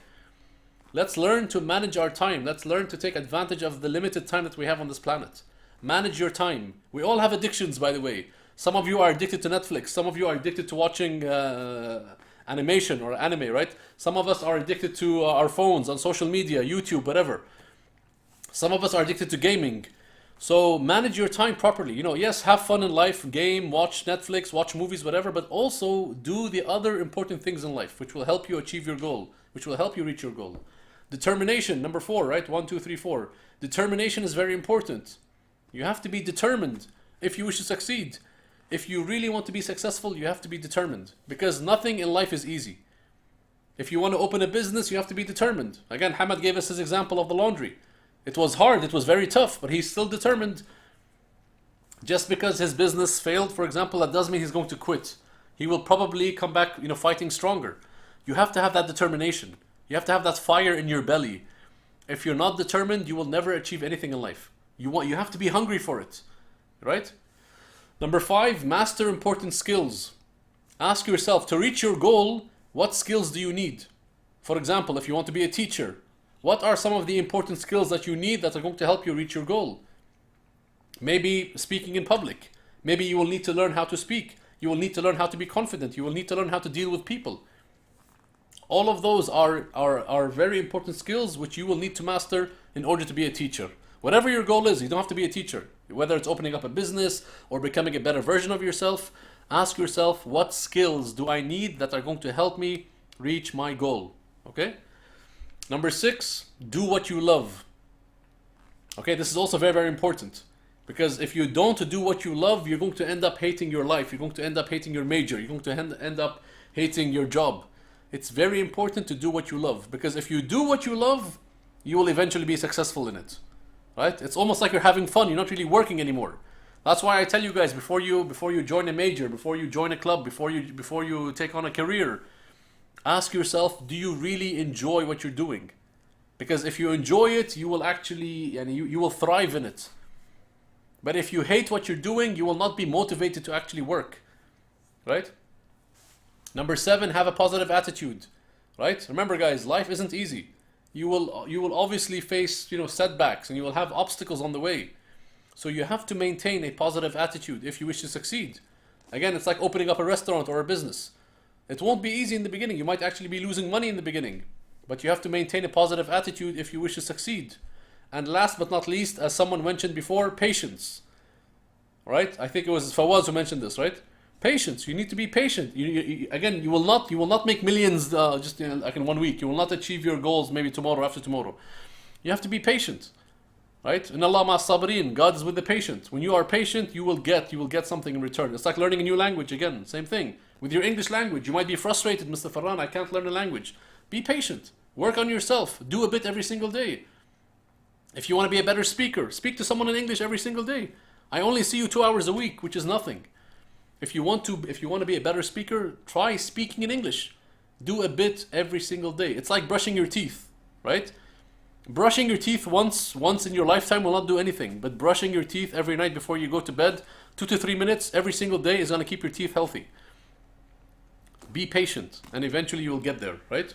Let's learn to manage our time. Let's learn to take advantage of the limited time that we have on this planet. Manage your time. We all have addictions, by the way. Some of you are addicted to Netflix. Some of you are addicted to watching animation or anime, right? Some of us are addicted to our phones, on social media, YouTube, whatever. Some of us are addicted to gaming. So manage your time properly. You know, yes, have fun in life, game, watch Netflix, watch movies, whatever, but also do the other important things in life, which will help you achieve your goal, which will help you reach your goal. Determination, number 4, right? 1, 2, 3, 4. Determination is very important. You have to be determined if you wish to succeed. If you really want to be successful, you have to be determined, because nothing in life is easy. If you want to open a business, you have to be determined. Again, Hamad gave us his example of the laundry. It was hard, it was very tough, but he's still determined. Just because his business failed, for example, that doesn't mean he's going to quit. He will probably come back, fighting stronger. You have to have that determination. You have to have that fire in your belly. If you're not determined, you will never achieve anything in life. You have to be hungry for it, right? Number 5, master important skills. Ask yourself, to reach your goal, what skills do you need? For example, if you want to be a teacher, what are some of the important skills that you need that are going to help you reach your goal? Maybe speaking in public. Maybe you will need to learn how to speak. You will need to learn how to be confident. You will need to learn how to deal with people. All of those are very important skills which you will need to master in order to be a teacher. Whatever your goal is, you don't have to be a teacher. Whether it's opening up a business or becoming a better version of yourself, ask yourself, what skills do I need that are going to help me reach my goal? Okay? Number 6, do what you love. Okay, this is also very, very important. Because if you don't do what you love, you're going to end up hating your life. You're going to end up hating your major. You're going to end up hating your job. It's very important to do what you love. Because if you do what you love, you will eventually be successful in it. Right? It's almost like you're having fun. You're not really working anymore. That's why I tell you guys, before you join a major, before you join a club, before you take on a career, ask yourself, do you really enjoy what you're doing? Because if you enjoy it, you will actually, and you will thrive in it. But if you hate what you're doing, you will not be motivated to actually work. Right? Number 7, have a positive attitude. Right? Remember guys, life isn't easy. You will obviously face, setbacks, and you will have obstacles on the way. So you have to maintain a positive attitude if you wish to succeed. Again, it's like opening up a restaurant or a business. It won't be easy in the beginning. You might actually be losing money in the beginning. But you have to maintain a positive attitude if you wish to succeed. And last but not least, as someone mentioned before, patience. Right? I think it was Fawaz who mentioned this, right? Patience. You need to be patient. Again, you will not make millions just like in 1 week. You will not achieve your goals maybe tomorrow, after tomorrow. You have to be patient. Right? In Allah ma sabirin, God is with the patient. When you are patient, you will get something in return. It's like learning a new language again. Same thing. With your English language, you might be frustrated, Mr. Farhan, I can't learn a language. Be patient. Work on yourself. Do a bit every single day. If you want to be a better speaker, speak to someone in English every single day. I only see you 2 hours a week, which is nothing. If you want to be a better speaker, try speaking in English. Do a bit every single day. It's like brushing your teeth, right? Brushing your teeth once in your lifetime will not do anything, but brushing your teeth every night before you go to bed, 2 to 3 minutes every single day is going to keep your teeth healthy. Be patient, and eventually you will get there, right?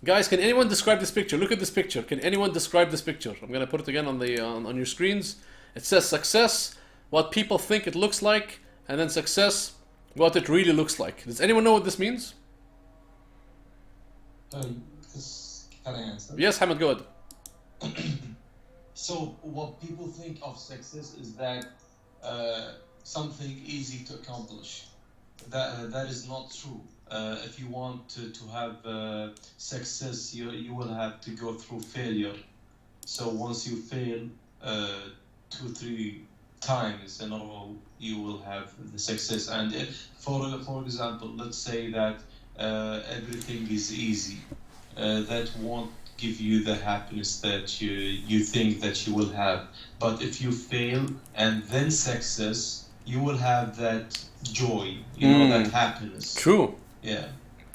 Guys, can anyone describe this picture? Look at this picture. Can anyone describe this picture? I'm going to put it again on your screens. It says success, what people think it looks like, and then success, what it really looks like. Does anyone know what this means? Can I answer? Yes, Hamid, go ahead. So what people think of success is that something easy to accomplish. That is not true. If you want to have success, you will have to go through failure. So once you fail 2-3 times in a row, you will have the success. And for example, let's say that everything is easy. That won't give you the happiness that you think that you will have. But if you fail and then success, you will have that joy, that happiness. True. Yeah.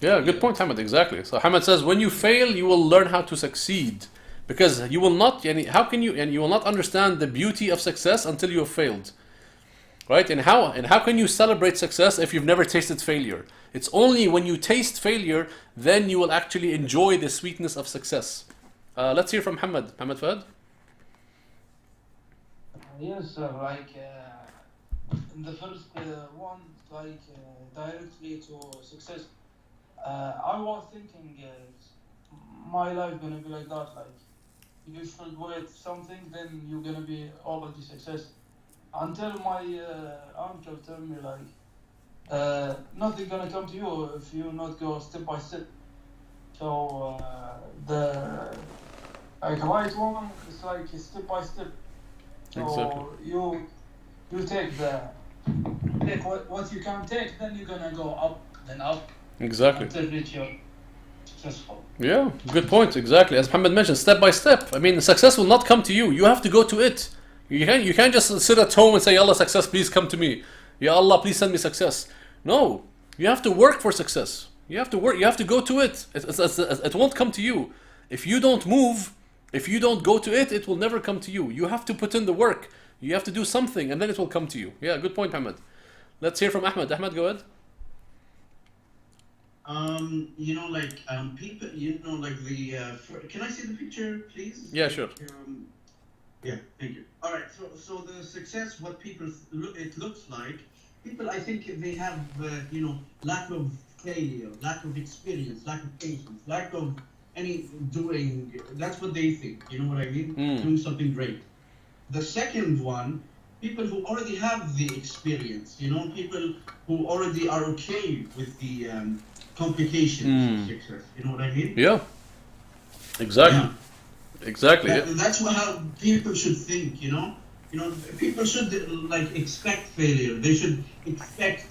Yeah, good point, Hamid. Exactly. So Hamid says, when you fail, you will learn how to succeed, because you will not. You will not understand the beauty of success until you have failed, right? And how can you celebrate success if you've never tasted failure? It's only when you taste failure, then you will actually enjoy the sweetness of success. Let's hear from Hamid. Hamid Fahad. Yes, sir. in the first one, like directly to success, I was thinking my life gonna be like that. Like you should wait something, then you're gonna be already success. Until my uncle told me like nothing gonna come to you if you not go step by step. So the like right one is like step by step. So Exactly. you take what you can take, then you're gonna go up, then up Exactly. until reach your successful. Yeah, good point. Exactly. As Muhammad mentioned, step by step. I mean, success will not come to you. You have to go to it. You can't just sit at home and say, Allah, success, please come to me. Ya Allah, please send me success. No, you have to work for success. You have to work. You have to go to it. It won't come to you. If you don't move, if you don't go to it, it will never come to you. You have to put in the work. You have to do something, and then it will come to you. Yeah, good point, Muhammad. Let's hear from Ahmed. Ahmed, go ahead. People, can I see the picture, please? Yeah, sure. Yeah, thank you. All right, so the success, what people it looks like, people, I think they have, lack of failure, lack of experience, lack of patience, lack of any doing. That's what they think. You know what I mean? Doing something great. The second one, people who already have the experience. People who already are okay with the complications of success. You know what I mean? Yeah. Exactly. Yeah. Exactly. That's how people should think. People should expect failure. They should expect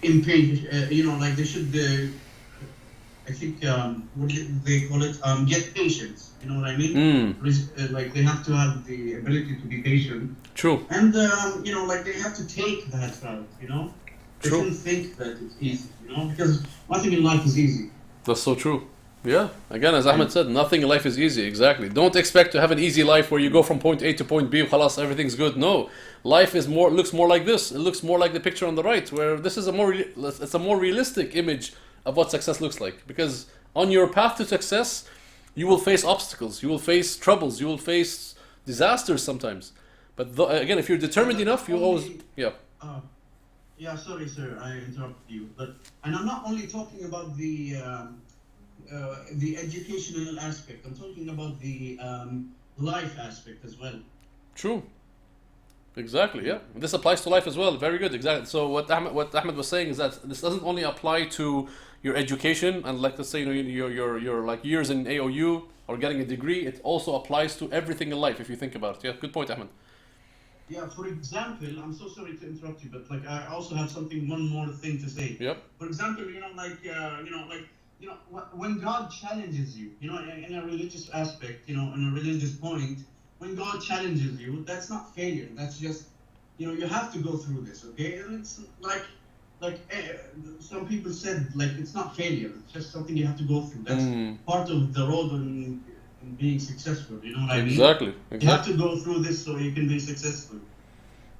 impatience. They should. I think what do they call it? Get patience. You know what I mean? They have to have the ability to be patient. True. And they have to take that route. They True. shouldn't think that it's easy. Because nothing in life is easy. That's so true. Yeah. Again, as Ahmed said, nothing in life is easy. Exactly. Don't expect to have an easy life where you go from point A to point B. Khalas, everything's good. No, life looks more like this. It looks more like the picture on the right, where this is it's a more realistic image of what success looks like. Because on your path to success, you will face obstacles, you will face troubles, you will face disasters sometimes. But again, if you're determined enough, you always Yeah, sorry, sir, I interrupted you. And I'm not only talking about the educational aspect. I'm talking about the life aspect as well. True. Exactly. Yeah. This applies to life as well. Very good. Exactly. So what Ahmed was saying is that this doesn't only apply to your education and let's say your like years in AOU or getting a degree. It also applies to everything in life if you think about it. Yeah. Good point, Ahmed. Yeah, for example, I'm so sorry to interrupt you, but I also have one more thing to say. Yep. For example, when God challenges you, in a religious aspect, in a religious point, when God challenges you, that's not failure. That's just, you have to go through this, okay? And it's like some people said, it's not failure. It's just something you have to go through. That's part of the road in being successful. You know what I mean? Exactly. You have to go through this so you can be successful.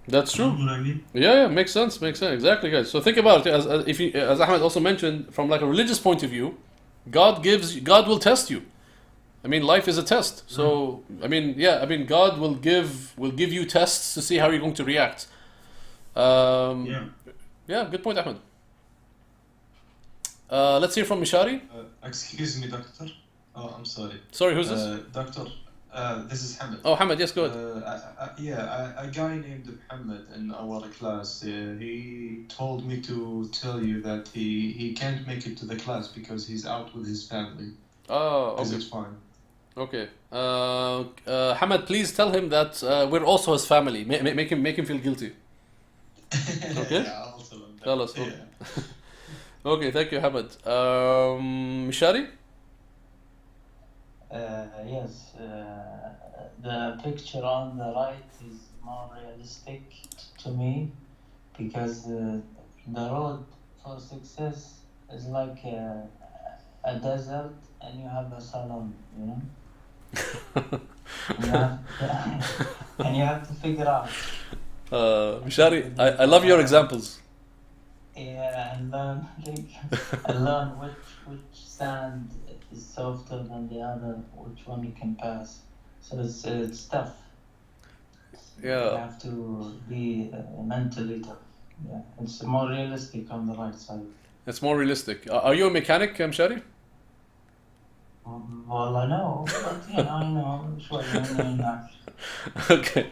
That's true. You know what I mean? Yeah, makes sense. Exactly, guys. So think about it. As Ahmed also mentioned, from like a religious point of view, God will test you. I mean, life is a test. So God will give you tests to see how you're going to react. Yeah, good point, Ahmed. Let's hear from Mishari. Excuse me, doctor. Oh, I'm sorry. Sorry, who's this? Doctor, this is Hamid. Oh, Hamid, yes, go ahead. A guy named Muhammad in our class, he told me to tell you that he can't make it to the class because he's out with his family. Oh, okay. Is it fine? Okay. Hamid, please tell him that we're also his family. Make him feel guilty. Okay? Yeah, I'll tell him that. Tell us. Yeah. Okay, thank you, Hamid. Mishari? Yes, the picture on the right is more realistic to me because the road for success is like a desert and you have a salon, and you have to figure out. Mishari, I love your examples. Yeah, and learn which sand is softer than the other, which one you can pass. So it's tough. You Yeah, have to be mentally tough. Yeah, it's more realistic on the right side. it's more realistic. Are you a mechanic, Shadi? Well, I know, but yeah, I know. شوية. Okay,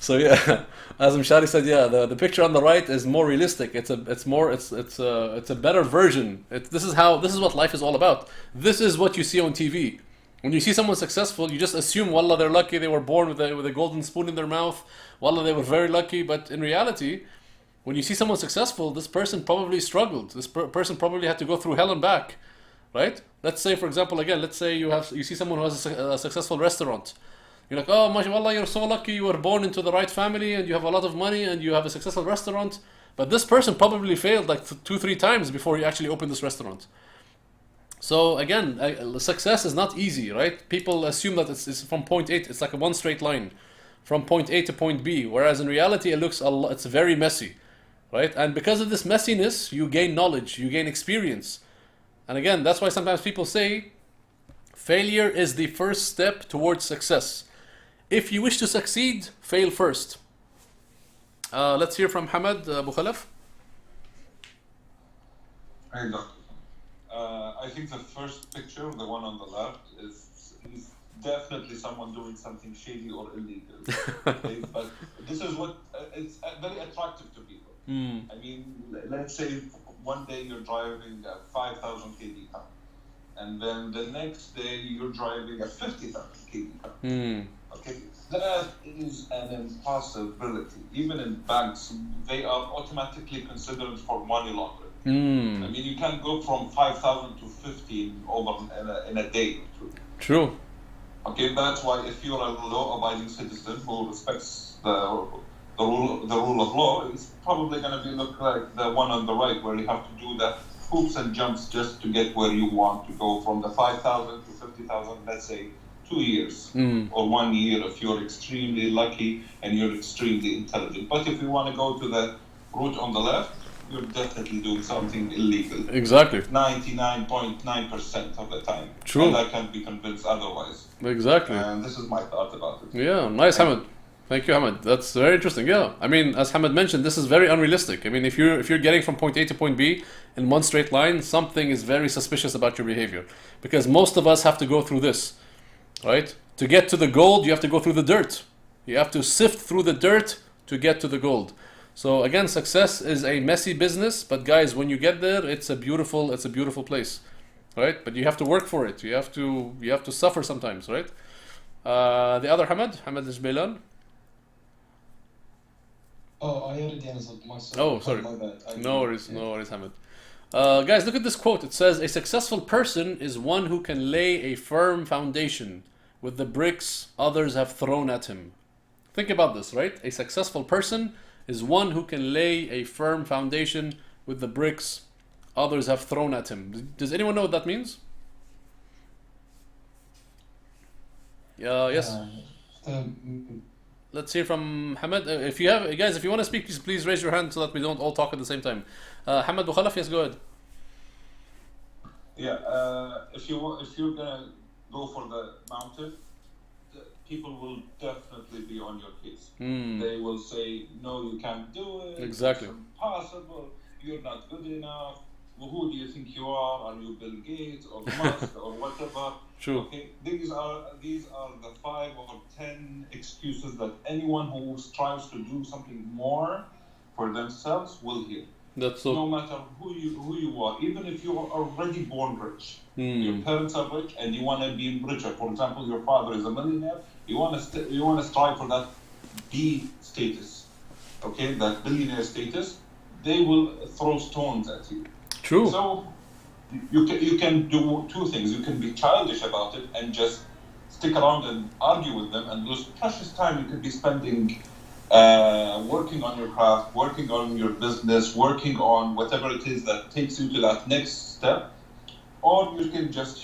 so yeah, as Mshadi said, yeah, the picture on the right is more realistic. It's a better version. This is what life is all about. This is what you see on TV. When you see someone successful, you just assume, wallah, they're lucky. They were born with a golden spoon in their mouth. Wallah, they were very lucky. But in reality, when you see someone successful, this person probably struggled. This person probably had to go through hell and back, right? Let's say, for example, again, let's say you see someone who has a successful restaurant. You're like, oh, mashallah, you're so lucky. You were born into the right family, and you have a lot of money, and you have a successful restaurant. But this person probably failed like 2, 3 times before he actually opened this restaurant. So again, success is not easy, right? People assume that it's from point A. It's like a one straight line, from point A to point B. Whereas in reality, it's very messy, right? And because of this messiness, you gain knowledge, you gain experience. And again, that's why sometimes people say failure is the first step towards success. If you wish to succeed, fail first. Let's hear from Hamad Abu Khalaf. Hey, Doctor. I think the first picture, the one on the left, is definitely someone doing something shady or illegal. Okay? But this is what it's very attractive to people. I mean, let's say one day you're driving a 5,000 kg car, and then the next day you're driving a 50,000 kg car. Okay, that is an impossibility. Even in banks, they are automatically considered for money laundering. I mean, you can't go from 5,000 to 15 in a day. True. Okay, that's why if you're a law-abiding citizen who respects the rule of law, it's probably going to look like the one on the right, where you have to do the hoops and jumps just to get where you want to go from the 5,000 to 50,000, let's say 2 years or 1 year if you're extremely lucky and you're extremely intelligent. But if you want to go to the route on the left, you're definitely doing something illegal. Exactly. 99.9% of the time. True. And I can't be convinced otherwise. Exactly. And this is my thought about it. Yeah, nice, Hamad. Thank you, Hamad. That's very interesting. Yeah, I mean, as Hamad mentioned, this is very unrealistic. I mean, if you're getting from point A to point B in one straight line, something is very suspicious about your behavior, because most of us have to go through this, right? To get to the gold, you have to go through the dirt. You have to sift through the dirt to get to the gold. So again, success is a messy business, but guys, when you get there, it's a beautiful place, right? But you have to work for it. You have to suffer sometimes, right? The other Hamad Isbailan. Oh, I already answered myself. Oh, sorry. My bad. No worries, Hamad. Guys, look at this quote. It says, "A successful person is one who can lay a firm foundation with the bricks others have thrown at him." Think about this, right? A successful person is one who can lay a firm foundation with the bricks others have thrown at him. Does anyone know what that means? Yes. Let's hear from Hamad. If you have, guys, if you want to speak, please raise your hand so that we don't all talk at the same time. Hamad Bukhalaf, yes, go ahead. Yeah, if you're gonna go for the mountain, people will definitely be on your case. They will say, no, you can't do it. Exactly. It's impossible. You're not good enough. Well, who do you think you are? Are you Bill Gates or Musk or whatever? True. Okay, these are the 5 or 10 excuses that anyone who strives to do something more for themselves will hear. That's so. No matter who you are, even if you are already born rich, your parents are rich, and you want to be richer. For example, your father is a millionaire. You want to strive for that B status, okay, that billionaire status. They will throw stones at you. True. So you can do 2 things. You can be childish about it and just stick around and argue with them and lose precious time you could be spending working on your craft, working on your business, working on whatever it is that takes you to that next step. Or you can just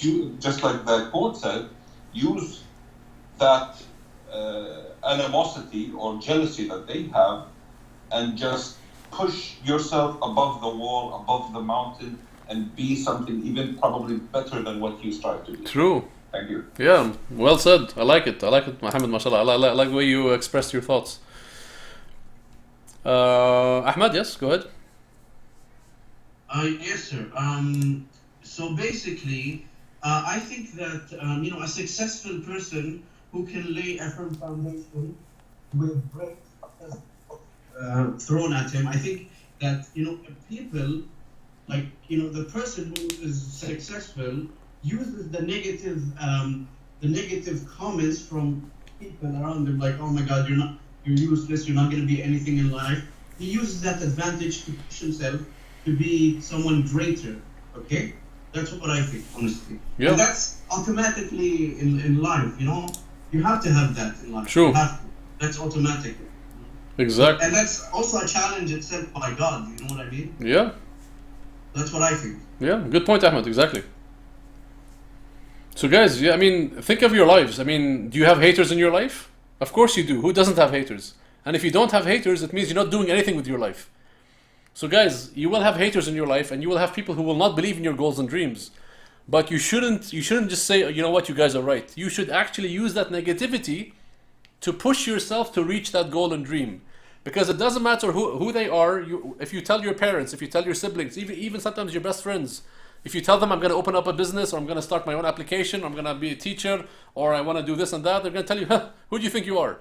like the quote said, use that animosity or jealousy that they have and just push yourself above the wall, above the mountain, and be something even probably better than what you strive to be. True. Thank you. Yeah, well said. I like it. I like it, Mohammed, mashallah. I like the way you expressed your thoughts. Ahmad, yes, go ahead. Yes, sir. So basically, I think that a successful person who can lay a firm foundation with bricks thrown at him. I think that people like the person who is successful uses the negative comments from people around him, like, oh my God, you're useless, you're not going to be anything in life. He uses that advantage to push himself to be someone greater. Okay, that's what I think, honestly. Yeah. And that's automatically in life. You have to have that in life. True. You have to. That's automatic. Exactly. And that's also a challenge itself by God. You know what I mean? Yeah. That's what I think. Yeah, good point, Ahmed. Exactly. So, guys, yeah, I mean, think of your lives. I mean, do you have haters in your life? Of course you do. Who doesn't have haters? And if you don't have haters, it means you're not doing anything with your life. So, guys, you will have haters in your life, and you will have people who will not believe in your goals and dreams. But you shouldn't just say, you know what, you guys are right. You should actually use that negativity to push yourself to reach that goal and dream. Because it doesn't matter who they are. If you tell your parents, if you tell your siblings, even sometimes your best friends, if you tell them I'm going to open up a business, or I'm going to start my own application, or I'm going to be a teacher, or I want to do this and that, they're going to tell you, who do you think you are?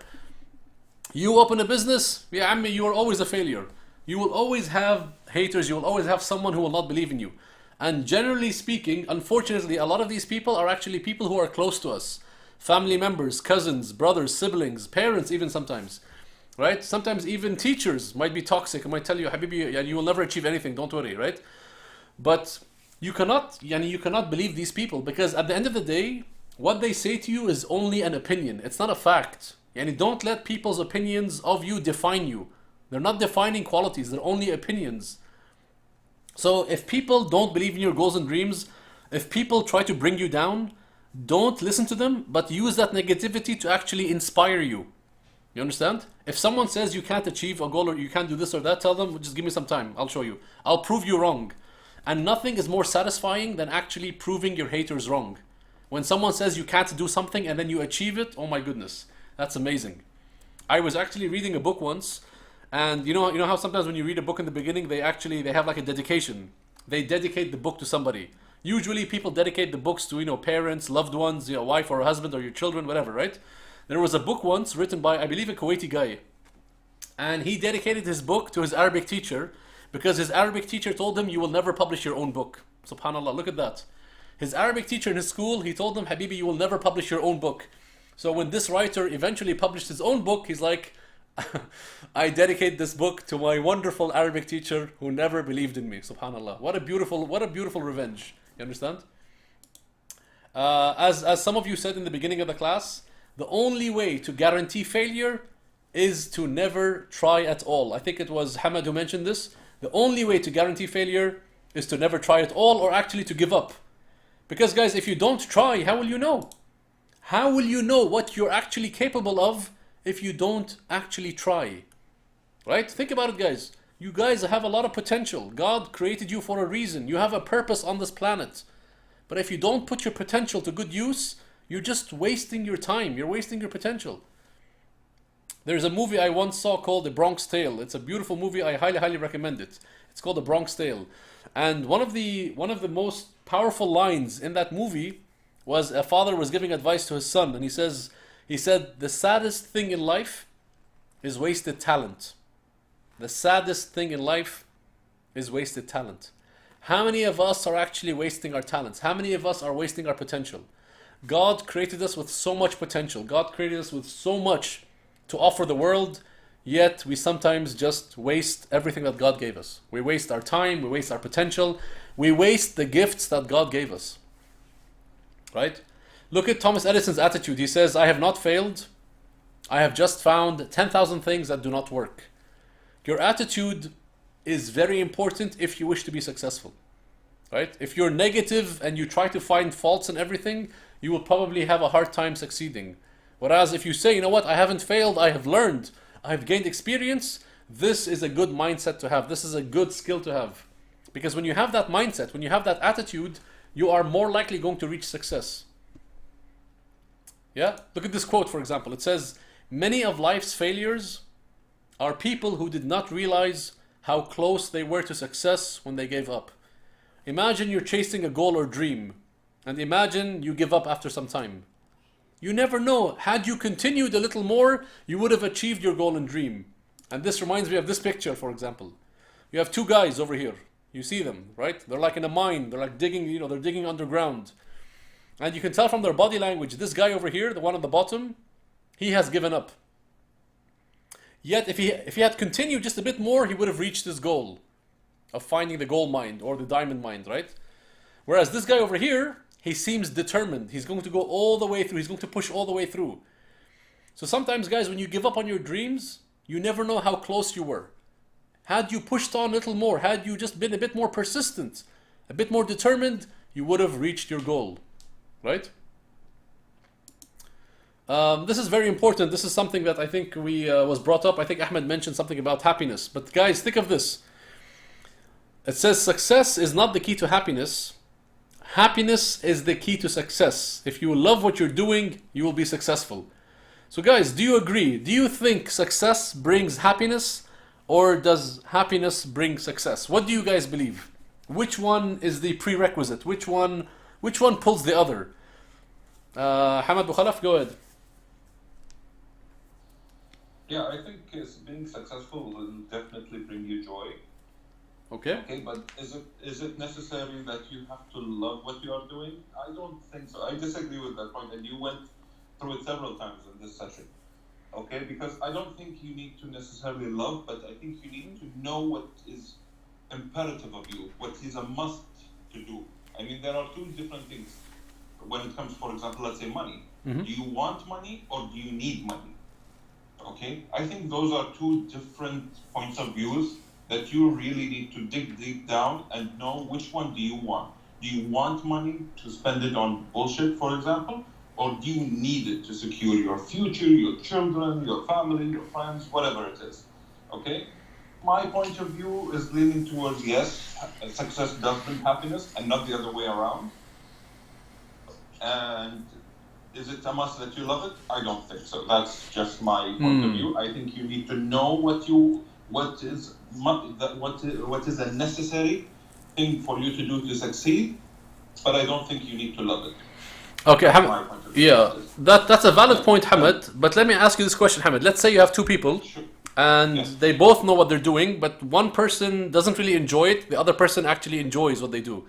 You open a business, yeah, Ammi, you are always a failure. You will always have haters, you will always have someone who will not believe in you. And generally speaking, unfortunately, a lot of these people are actually people who are close to us. Family members, cousins, brothers, siblings, parents even sometimes. Right? Sometimes even teachers might be toxic and might tell you, Habibi, you will never achieve anything, don't worry, right? But you cannot believe these people, because at the end of the day, what they say to you is only an opinion. It's not a fact. Don't let people's opinions of you define you. They're not defining qualities, they're only opinions. So if people don't believe in your goals and dreams, if people try to bring you down, don't listen to them, but use that negativity to actually inspire you. You understand? If someone says you can't achieve a goal or you can't do this or that, tell them, just give me some time, I'll show you. I'll prove you wrong. And nothing is more satisfying than actually proving your haters wrong. When someone says you can't do something and then you achieve it, oh my goodness, that's amazing. I was actually reading a book once, and you know how sometimes when you read a book in the beginning, they have like a dedication. They dedicate the book to somebody. Usually people dedicate the books to, parents, loved ones, wife or husband or your children, whatever, right? There was a book once written by, I believe, a Kuwaiti guy. And he dedicated his book to his Arabic teacher, because his Arabic teacher told him, you will never publish your own book. SubhanAllah, look at that. His Arabic teacher in his school, he told him, Habibi, you will never publish your own book. So when this writer eventually published his own book, he's like, I dedicate this book to my wonderful Arabic teacher who never believed in me. SubhanAllah. What a beautiful revenge. You understand? As some of you said in the beginning of the class, the only way to guarantee failure is to never try at all. I think it was Hamad who mentioned this. The only way to guarantee failure is to never try at all, or actually to give up. Because guys, if you don't try, how will you know? How will you know what you're actually capable of if you don't actually try? Right? Think about it, guys. You guys have a lot of potential. God created you for a reason. You have a purpose on this planet. But if you don't put your potential to good use, you're just wasting your time. You're wasting your potential. There's a movie I once saw called The Bronx Tale. It's a beautiful movie. I highly recommend it. It's called The Bronx Tale. And one of the most powerful lines in that movie was a father was giving advice to his son, and he said, the saddest thing in life is wasted talent. The saddest thing in life is wasted talent. How many of us are actually wasting our talents? How many of us are wasting our potential? God created us with so much potential. God created us with so much to offer the world, yet we sometimes just waste everything that God gave us. We waste our time, we waste our potential, we waste the gifts that God gave us. Right? Look at Thomas Edison's attitude. He says, I have not failed. I have just found 10,000 things that do not work. Your attitude is very important if you wish to be successful. Right? If you're negative and you try to find faults in everything, you will probably have a hard time succeeding. Whereas if you say, you know what, I haven't failed, I have learned, I have gained experience, this is a good mindset to have. This is a good skill to have. Because when you have that mindset, when you have that attitude, you are more likely going to reach success. Yeah? Look at this quote, for example. It says, "Many of life's failures are people who did not realize how close they were to success when they gave up." Imagine you're chasing a goal or dream, and imagine you give up after some time. You never know. Had you continued a little more, you would have achieved your goal and dream. And this reminds me of this picture, for example. You have two guys over here. You see them, right? They're like in a mine. They're like digging, they're digging underground. And you can tell from their body language, this guy over here, the one on the bottom, he has given up. Yet if he had continued just a bit more, he would have reached his goal of finding the gold mine or the diamond mine, right? Whereas this guy over here, he seems determined. He's going to go all the way through. He's going to push all the way through. So sometimes, guys, when you give up on your dreams, you never know how close you were. Had you pushed on a little more, had you just been a bit more persistent, a bit more determined, you would have reached your goal, right? This is very important. This is something that I think was brought up. I think Ahmed mentioned something about happiness. But guys, think of this. It says success is not the key to happiness. Happiness is the key to success. If you love what you're doing, you will be successful. So guys, do you agree? Do you think success brings happiness, or does happiness bring success? What do you guys believe? Which one is the prerequisite? Which one pulls the other? Hamad Bukhalaf, go ahead. Yeah, I think being successful will definitely bring you joy. Okay. Okay, but is it necessary that you have to love what you are doing? I don't think so. I disagree with that point, and you went through it several times in this session. Okay, because I don't think you need to necessarily love, but I think you need to know what is imperative of you, what is a must to do. I mean, there are two different things when it comes, for example, let's say money. Mm-hmm. Do you want money or do you need money? Okay, I think those are two different points of views that you really need to dig deep down and know which one do you want. Do you want money to spend it on bullshit, for example? Or do you need it to secure your future, your children, your family, your friends, whatever it is? Okay? My point of view is leaning towards yes, success does bring happiness and not the other way around. And is it a must that you love it? I don't think so. That's just my point of view. I think you need to know what is a necessary thing for you to do to succeed, but I don't think you need to love it. Okay, Hamad. Yeah, that's a valid point, Hamad. But let me ask you this question, Hamad. Let's say you have two people, and they both know what they're doing, but one person doesn't really enjoy it. The other person actually enjoys what they do.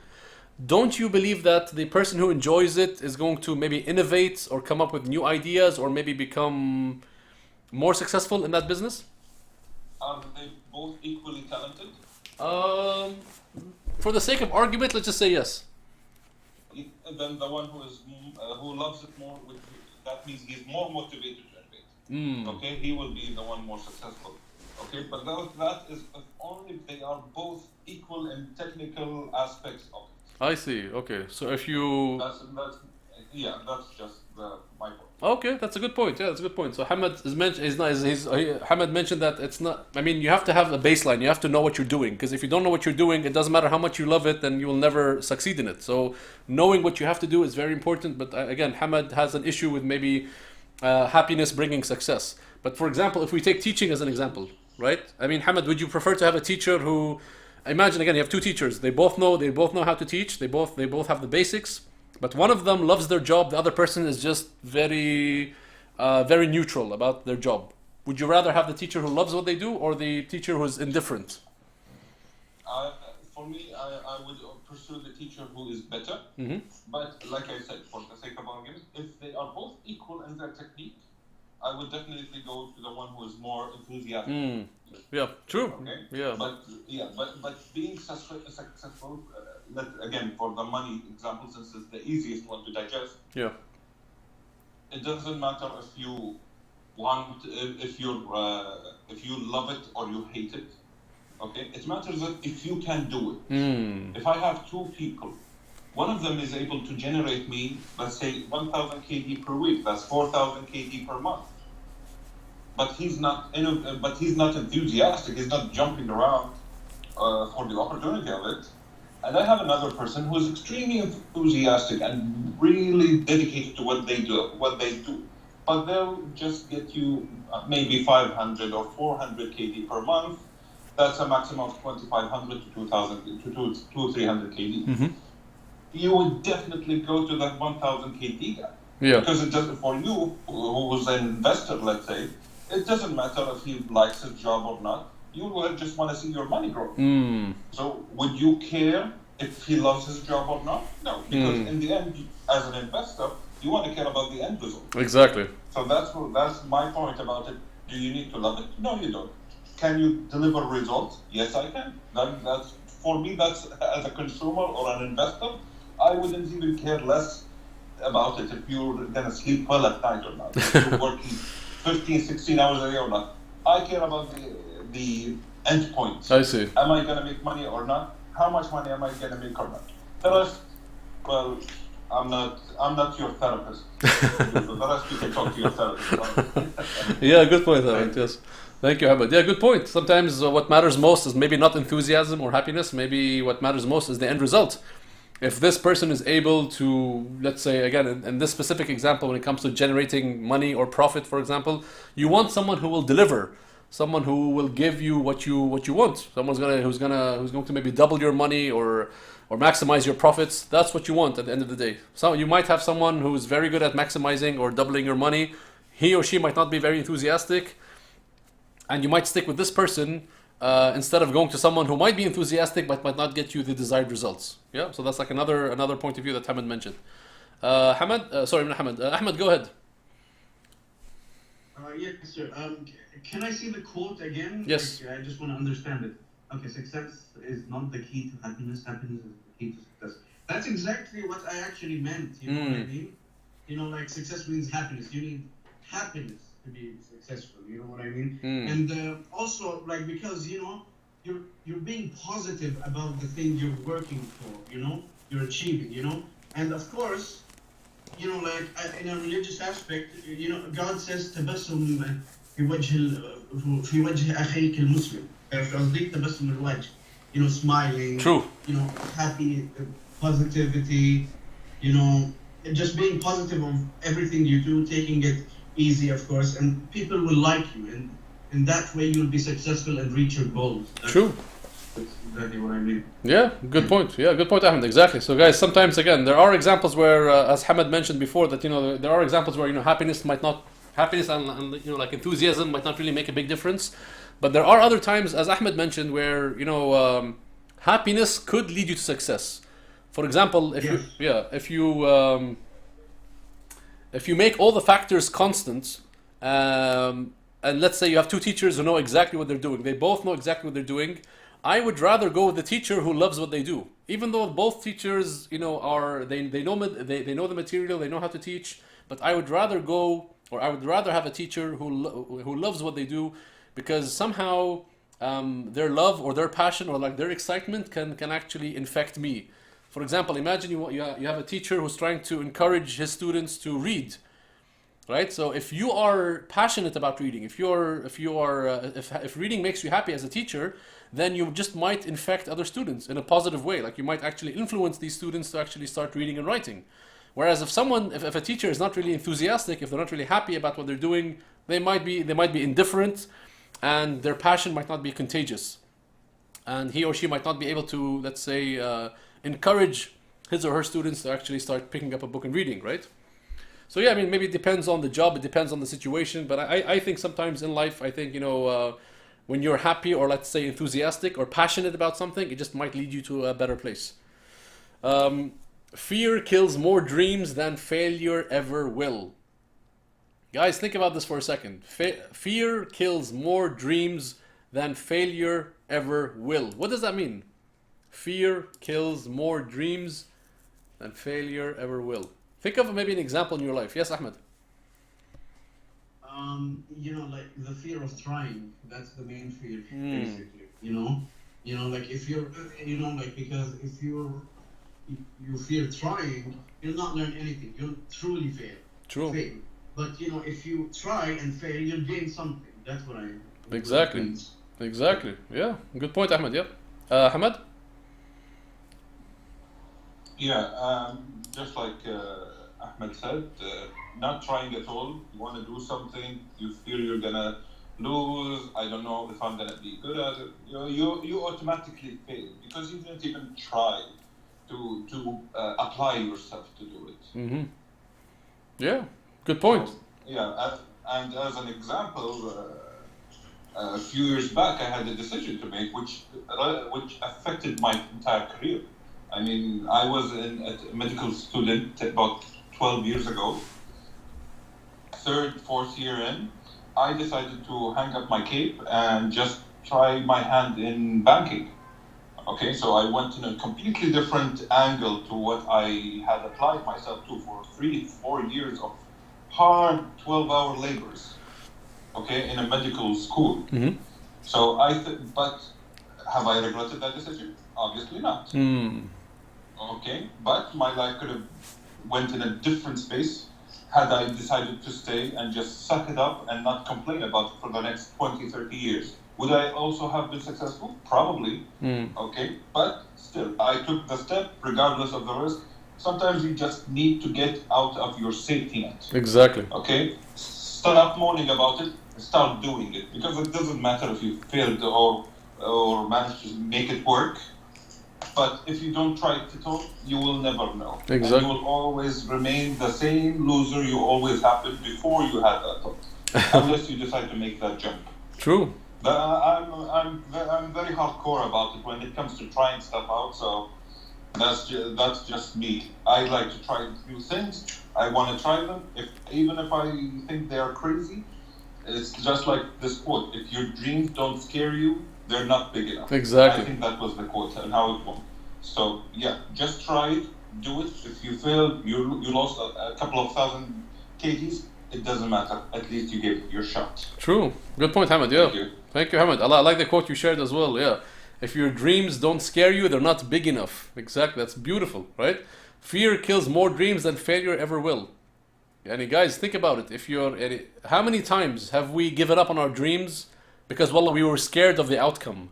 Don't you believe that the person who enjoys it is going to maybe innovate or come up with new ideas or maybe become more successful in that business? Are they both equally talented? For the sake of argument, let's just say yes. Then the one who loves it more, that means he's more motivated to innovate. Okay, he will be the one more successful. Okay, but that is only if they are both equal in technical aspects of it. I see. Okay, so if you that's just my point. Okay, that's a good point. Yeah, that's a good point. So Hamad Hamad mentioned that it's not. I mean, you have to have a baseline. You have to know what you're doing, because if you don't know what you're doing, it doesn't matter how much you love it, then you will never succeed in it. So knowing what you have to do is very important. But again, Hamad has an issue with maybe happiness bringing success. But for example, if we take teaching as an example, right? I mean, Hamad, would you prefer to have a teacher who? Imagine again, you have two teachers. They both know how to teach. They both have the basics. But one of them loves their job. The other person is just very neutral about their job. Would you rather have the teacher who loves what they do or the teacher who is indifferent? For me, I would pursue the teacher who is better. Mm-hmm. But like I said, for the sake of argument, if they are both equal in their technique, I would definitely go to the one who is more enthusiastic. Yeah, true. Okay. Yeah. But being successful, again for the money example, since it's the easiest one to digest. Yeah. It doesn't matter if you if you love it or you hate it. Okay. It matters if you can do it. If I have two people, one of them is able to generate me, let's say 1,000 KD per week. That's 4,000 KD per month. But he's not enthusiastic. He's not jumping around for the opportunity of it. And I have another person who is extremely enthusiastic and really dedicated to what they do. But they'll just get you maybe 500 or 400 KD per month. That's a maximum of 2,500 to 2,000 to 300 KD. You would definitely go to that 1,000 KD guy. Yeah. Because it doesn't, for you, who's an investor, let's say, it doesn't matter if he likes his job or not. You will just want to see your money grow. So would you care if he loves his job or not? No, because in the end, as an investor, you want to care about the end result. Exactly. So that's my point about it. Do you need to love it? No, you don't. Can you deliver results? Yes, I can. That's for me. That's as a consumer or an investor, I wouldn't even care less about it if you're gonna sleep well at night or not. If you're working 15, 16 hours a day or not. I care about the end point. I see. Am I gonna make money or not? How much money am I gonna make or not? The rest, well, I'm not your therapist. The rest you can talk to your therapist. Yeah, good point, Ahmed. Yes. Thank you, Ahmed. Yeah, good point. Sometimes what matters most is maybe not enthusiasm or happiness. Maybe what matters most is the end result. If this person is able to, let's say, again, in this specific example, when it comes to generating money or profit, for example, you want someone who will deliver, someone who will give you what you want. Someone's who's going to maybe double your money or maximize your profits. That's what you want at the end of the day. So you might have someone who is very good at maximizing or doubling your money. He or she might not be very enthusiastic, and you might stick with this person instead of going to someone who might be enthusiastic but might not get you the desired results. Yeah, so that's like another point of view that Hamad mentioned. Ahmed, go ahead. Yes, sir. Can I see the quote again? Yes. I just want to understand it. Okay, success is not the key to happiness. Happiness is the key to success. That's exactly what I actually meant. You know what I mean? You know, like success means happiness. You need happiness to be successful. You know what I mean? And also, like, because you know, you're being positive about the thing you're working for. You know, you're achieving. You know, and of course, you know, like in a religious aspect, you know, God says تبسم في وجه أخيك المسلم. قصدك تبسم الوجه. You know, smiling. True. You know, happy, positivity. You know, just being positive of everything you do, taking it easy, of course, and people will like you, and in that way you'll be successful and reach your goals. True. That's exactly what I mean. Yeah, good point. Yeah, good point, Ahmed. Exactly. So, guys, sometimes again, there are examples where, as Hamad mentioned before, that you know there are examples where happiness and you know like enthusiasm might not really make a big difference, but there are other times, as Ahmed mentioned, where happiness could lead you to success. For example, if you make all the factors constant, and let's say you have two teachers who know exactly what they're doing, they both know exactly what they're doing. I would rather go with the teacher who loves what they do, even though both teachers, you know, they know the material, they know how to teach. But I would rather have a teacher who loves what they do, because somehow their love or their passion or like their excitement can actually infect me. For example, imagine you have a teacher who's trying to encourage his students to read. Right, so if you are passionate about reading, if reading makes you happy as a teacher, then you just might infect other students in a positive way. Like you might actually influence these students to actually start reading and writing. Whereas if a teacher is not really enthusiastic, if they're not really happy about what they're doing, they might be indifferent, and their passion might not be contagious, and he or she might not be able to, let's say, encourage his or her students to actually start picking up a book and reading. Right. So yeah, I mean, maybe it depends on the job, it depends on the situation, but I think sometimes in life, I think, when you're happy or let's say enthusiastic or passionate about something, it just might lead you to a better place. Fear kills more dreams than failure ever will. Guys, think about this for a second. Fear kills more dreams than failure ever will. What does that mean? Fear kills more dreams than failure ever will. Think of maybe an example in your life. Yes, Ahmed. You know, like the fear of trying. That's the main fear, basically. You know, like if you're, because if you fear trying, you'll not learn anything. You'll truly fail. True. Fail. But if you try and fail, you'll gain something. That's what I. Exactly. Yeah. Good point, Ahmed. Yeah. Hamad. Yeah, just like Ahmed said, not trying at all. You want to do something, you feel you're gonna lose. I don't know if I'm gonna be good at it. You automatically fail because you didn't even try to apply yourself to do it. Mm-hmm. Yeah, good point. So, yeah, and as an example, a few years back, I had a decision to make, which affected my entire career. I mean, I was a medical student about 12 years ago. Third, fourth year in, I decided to hang up my cape and just try my hand in banking. Okay, so I went in a completely different angle to what I had applied myself to for 3-4 years of hard 12-hour labors. Okay, in a medical school. Mm-hmm. So but have I regretted that decision? Obviously not. Mm. Okay, but my life could have went in a different space had I decided to stay and just suck it up and not complain about it for the next 20-30 years. Would I also have been successful? Probably. Okay, but still, I took the step regardless of the risk. Sometimes you just need to get out of your safety net. Exactly. Okay, stop moaning about it, start doing it, because it doesn't matter if you failed or managed to make it work. But if you don't try it at all, you will never know. Exactly. And you will always remain the same loser you always have been before you had that thought, unless you decide to make that jump. True. I'm very hardcore about it when it comes to trying stuff out. So that's just me. I like to try new things. I want to try them, even if I think they are crazy. It's just like this quote: "If your dreams don't scare you, they're not big enough." Exactly. I think that was the quote and how it went. So yeah, just try it, do it. If you fail, you lost a couple of thousand kgs. It doesn't matter. At least you gave it your shot. True. Good point, Hamid. Yeah. Thank you, Hamid. I like the quote you shared as well. Yeah. If your dreams don't scare you, they're not big enough. Exactly. That's beautiful, right? Fear kills more dreams than failure ever will. And guys, think about it. How many times have we given up on our dreams because, well, we were scared of the outcome?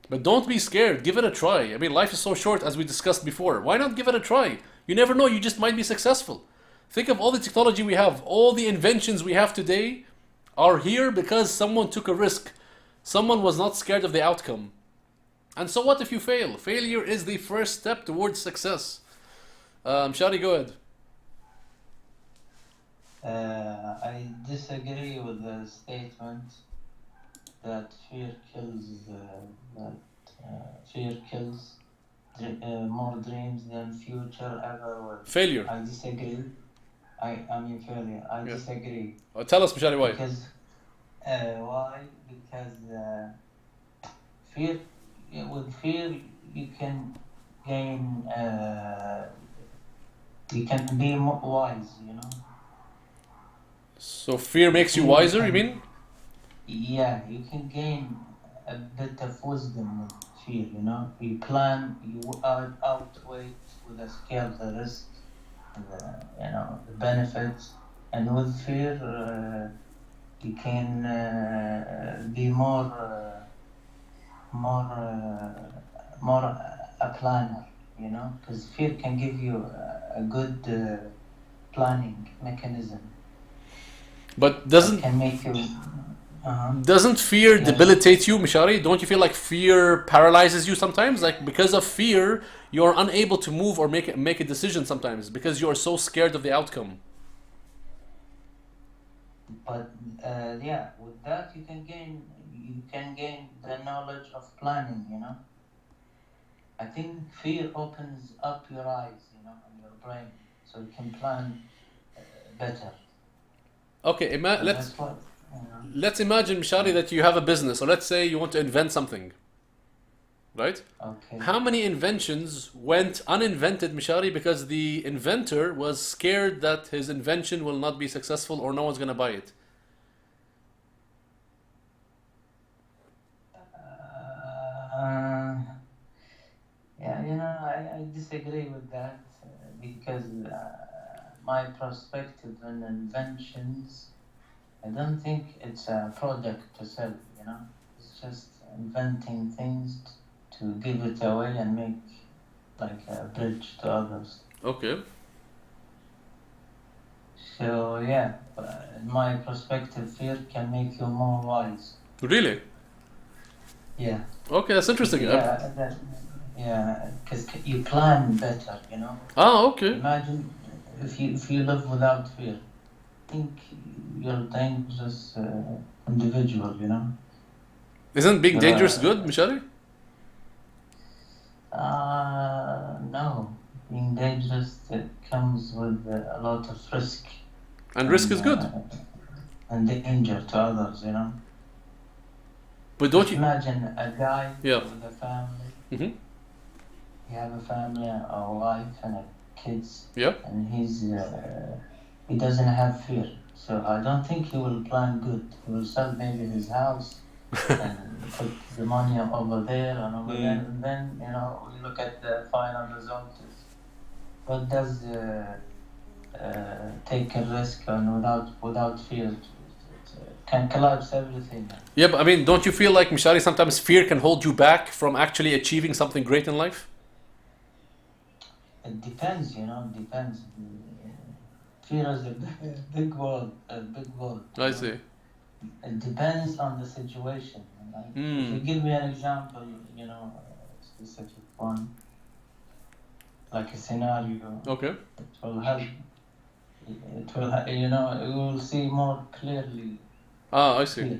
But don't be scared. Give it a try. I mean, life is so short, as we discussed before. Why not give it a try? You never know. You just might be successful. Think of all the technology we have. All the inventions we have today are here because someone took a risk. Someone was not scared of the outcome. And so what if you fail? Failure is the first step towards success. Shadi, go ahead. I disagree with the statement that fear kills more dreams than future ever will. Failure. I disagree. I mean failure. I disagree. Tell us, Mishari, why? Because why? Because fear. With fear, you can gain. You can be more wise. You know. So fear makes you wiser, you mean? Yeah, you can gain a bit of wisdom with fear, you know. You plan, you outweigh with a scale the risk, and the benefits. And with fear, you can be more a planner, you know, because fear can give you a good planning mechanism. But doesn't fear debilitate you, Mishari? Don't you feel like fear paralyzes you sometimes? Like because of fear, you're unable to move or make a decision sometimes because you are so scared of the outcome. But with that you can gain the knowledge of planning. You know, I think fear opens up your eyes, you know, and your brain, so you can plan better. Okay, let's imagine, Mishari, that you have a business, or let's say you want to invent something, right? Okay. How many inventions went uninvented, Mishari, because the inventor was scared that his invention will not be successful or no one's going to buy it? I disagree with that because my perspective on inventions, I don't think it's a product to sell, you know. It's just inventing things to give it away and make like a bridge to others. Okay. So yeah, in my perspective, fear can make you more wise. Really? Yeah. Okay, that's interesting. Yeah, because you plan better, you know. Okay. Imagine if you live without fear. I think you're a dangerous individual, you know. Isn't being dangerous good, Mishari? No. Being dangerous, it comes with a lot of risk. And risk is good. And danger to others, you know. But don't you imagine a guy Yeah. with a family? Mm-hmm. You have a family, a wife, and kids. Yeah. And he doesn't have fear. So I don't think he will plan good. He will sell maybe his house and put the money over there and over there, and then you know we look at the final result. What does take a risk and without fear can collapse everything. Yeah, but I mean, don't you feel like, Mishari, sometimes fear can hold you back from actually achieving something great in life? It depends, you know. It depends. Fear is a big word. I see. It depends on the situation. Like, if you give me an example, you know, a specific one, like a scenario. Okay. It will help. You know, you will see more clearly. I see. Fear.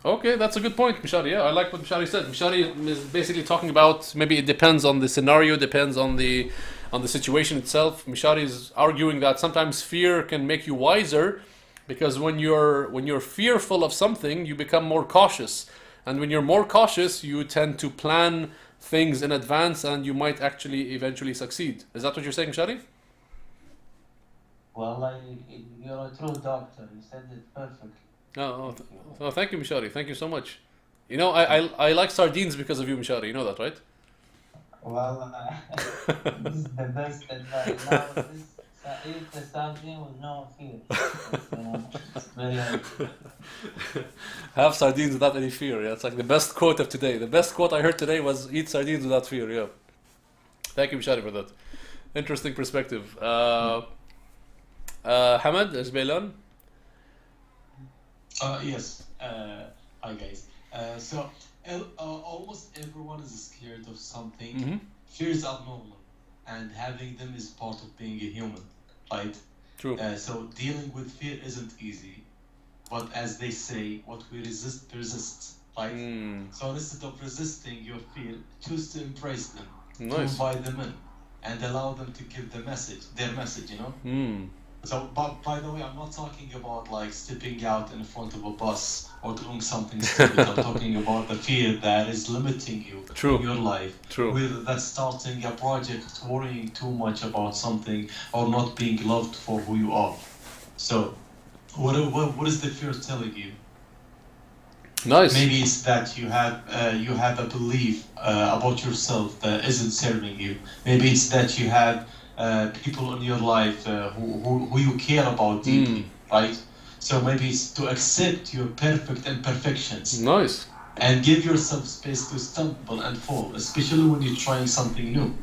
Okay, that's a good point, Mishari. Yeah, I like what Mishari said. Mishari is basically talking about maybe it depends on the scenario, depends on the situation itself. Mishari is arguing that sometimes fear can make you wiser, because when you're fearful of something, you become more cautious, and when you're more cautious, you tend to plan things in advance, and you might actually eventually succeed. Is that what you're saying, Mishari? Well, you're a true doctor. You said it perfectly. Oh, thank you, Mishari. Thank you so much. You know, I like sardines because of you, Mishari. You know that, right? Well, this is the best advice. Now, eat the sardine with no fear. It's very helpful. Have sardines without any fear. Yeah, it's like the best quote of today. The best quote I heard today was "Eat sardines without fear." Yeah. Thank you, Mishari, for that. Interesting perspective. Hamad, Esbeilan? Yes. Hi, guys. So, almost everyone is scared of something. Mm-hmm. Fear is abnormal, and having them is part of being a human, right? True. So, dealing with fear isn't easy, but as they say, what we resist persists, right? So, instead of resisting your fear, choose to embrace them, to invite them in, and allow them to give their message, you know? So, but by the way, I'm not talking about like stepping out in front of a bus or doing something stupid. I'm talking about the fear that is limiting you in your life. True. Whether that's starting a project, worrying too much about something, or not being loved for who you are. So, what is the fear telling you? Nice. Maybe it's that you have a belief about yourself that isn't serving you. Maybe it's that you have people in your life who you care about deeply, right? So maybe it's to accept your perfect imperfections. Nice. And give yourself space to stumble and fall, especially when you're trying something new.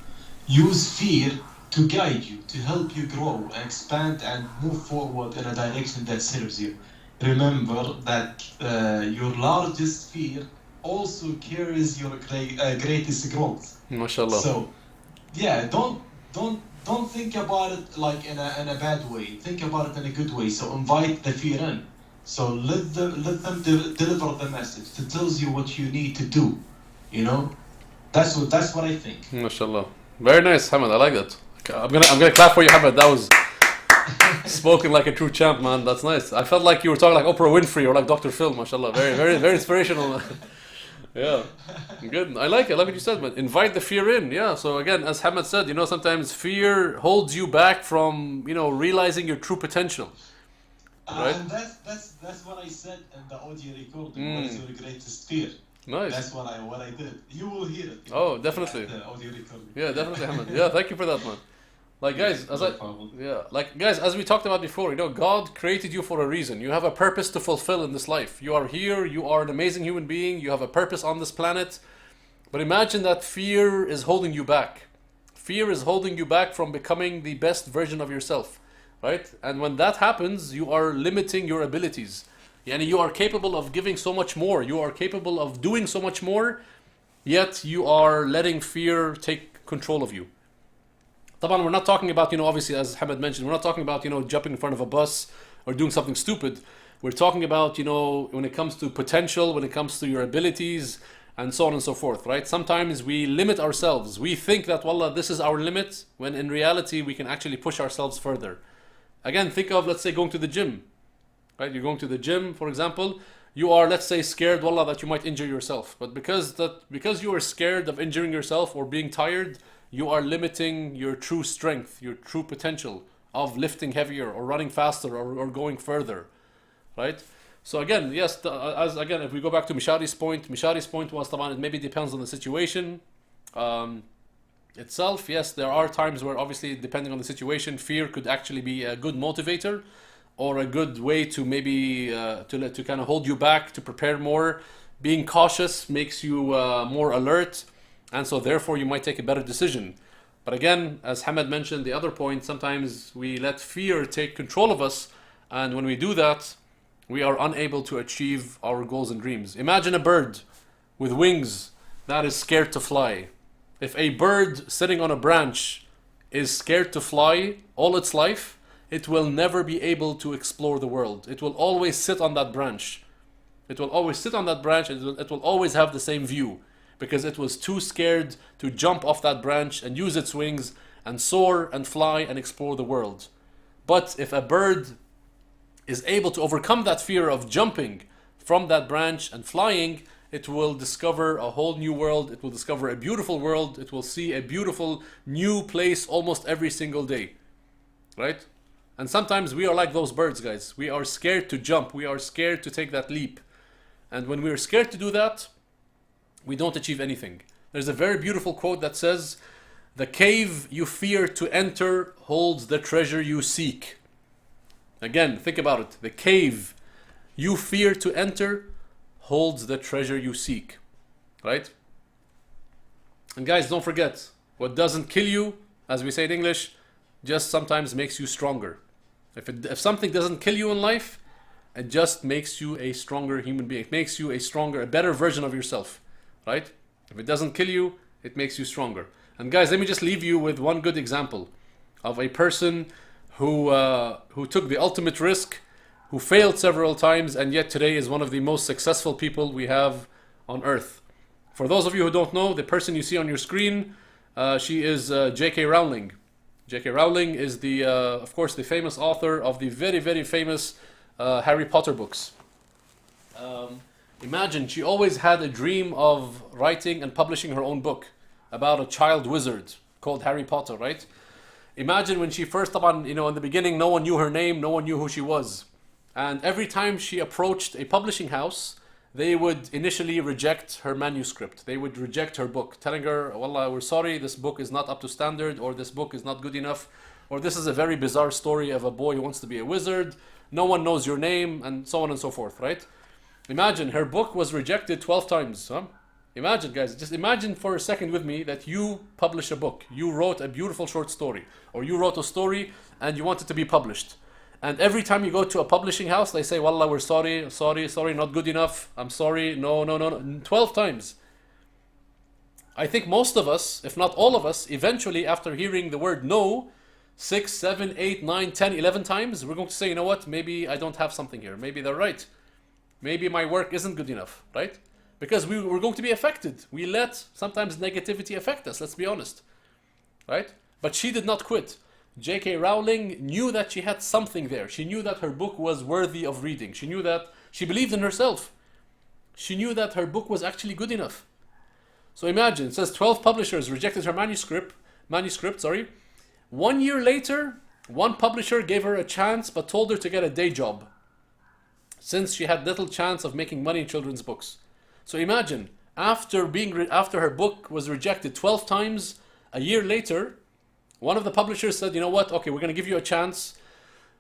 Use fear to guide you, to help you grow and expand and move forward in a direction that serves you. Remember that your largest fear also carries your greatest growth. MashaAllah. So, yeah, don't think about it like in a bad way. Think about it in a good way. So invite the fear in. So let them deliver the message that tells you what you need to do. You know, that's what I think. MashaAllah. Very nice, Hamad. I like that. I'm gonna clap for you, Hamad. That was spoken like a true champ, man. That's nice. I felt like you were talking like Oprah Winfrey or like Dr. Phil. MashaAllah. Very inspirational. Yeah, good. I like it. I like what you said, man. Invite the fear in. Yeah. So again, as Hamad said, you know, sometimes fear holds you back from, you know, realizing your true potential. Right. And that's what I said in the audio recording. What is your greatest fear? Nice. That's what I did. You will hear it. Oh, definitely. The audio recording. Yeah, definitely, Hamad. Yeah, thank you for that, man. Like guys, as we talked about before, you know, God created you for a reason. You have a purpose to fulfill in this life. You are here, you are an amazing human being, you have a purpose on this planet. But imagine that fear is holding you back. Fear is holding you back from becoming the best version of yourself, right? And when that happens, you are limiting your abilities. Yani you are capable of giving so much more. You are capable of doing so much more, yet you are letting fear take control of you. Taban, we're not talking about, obviously, as Hamad mentioned, we're not talking about, jumping in front of a bus or doing something stupid. We're talking about, when it comes to potential, when it comes to your abilities, and so on and so forth, right? Sometimes we limit ourselves. We think that, wallah, this is our limit, when in reality, we can actually push ourselves further. Again, think of, let's say, going to the gym, right? You're going to the gym, for example. You are, let's say, scared, wallah, that you might injure yourself. But because you are scared of injuring yourself or being tired, you are limiting your true strength, your true potential of lifting heavier or running faster or going further, right? So again, yes, if we go back to Mishari's point was, taban, it maybe depends on the situation itself. Yes, there are times where, obviously, depending on the situation, fear could actually be a good motivator or a good way to maybe to kind of hold you back, to prepare more. Being cautious makes you more alert, and so therefore you might take a better decision. But again, as Hamad mentioned, the other point, sometimes we let fear take control of us, and when we do that, we are unable to achieve our goals and dreams. Imagine a bird with wings that is scared to fly. If a bird sitting on a branch is scared to fly all its life, it will never be able to explore the world. It will always sit on that branch. It will always sit on that branch, and it will always have the same view, because it was too scared to jump off that branch and use its wings and soar and fly and explore the world. But if a bird is able to overcome that fear of jumping from that branch and flying, it will discover a whole new world. It will discover a beautiful world. It will see a beautiful new place almost every single day, right? And sometimes we are like those birds, guys. We are scared to jump. We are scared to take that leap. And when we are scared to do that, we don't achieve anything. There's a very beautiful quote that says, "The cave you fear to enter holds the treasure you seek." Again, think about it. The cave you fear to enter holds the treasure you seek. Right? And guys, don't forget, what doesn't kill you, as we say in English, just sometimes makes you stronger. If something doesn't kill you in life, it just makes you a stronger human being. It makes you a better version of yourself. Right? If it doesn't kill you, it makes you stronger. And guys, let me just leave you with one good example of a person who took the ultimate risk, who failed several times, and yet today is one of the most successful people we have on earth. For those of you who don't know, the person you see on your screen, she is J.K. Rowling. J.K. Rowling is of course, the famous author of the very, very famous Harry Potter books. Imagine, she always had a dream of writing and publishing her own book about a child wizard called Harry Potter, right? Imagine when she first, in the beginning, no one knew her name, no one knew who she was. And every time she approached a publishing house, they would initially reject her manuscript. They would reject her book, telling her, "Wallah, we're sorry, this book is not up to standard," or "This book is not good enough," or "This is a very bizarre story of a boy who wants to be a wizard. No one knows your name," and so on and so forth, right? Imagine, her book was rejected 12 times. Huh? Imagine, guys, just imagine for a second with me that you publish a book. You wrote a beautiful short story, or you wrote a story and you want it to be published. And every time you go to a publishing house, they say, "Wallah, we're sorry, not good enough. I'm sorry, no. 12 times. I think most of us, if not all of us, eventually after hearing the word no 6, 7, 8, 9, 10, 11 times, we're going to say, "You know what, maybe I don't have something here. Maybe they're right. Maybe my work isn't good enough," right? Because we're going to be affected. We let sometimes negativity affect us, let's be honest. Right? But she did not quit. J.K. Rowling knew that she had something there. She knew that her book was worthy of reading. She knew that she believed in herself. She knew that her book was actually good enough. So imagine, it says 12 publishers rejected her manuscript. 1 year later, one publisher gave her a chance but told her to get a day job, since she had little chance of making money in children's books. So imagine, after her book was rejected 12 times, a year later, one of the publishers said, "You know what, okay, we're going to give you a chance,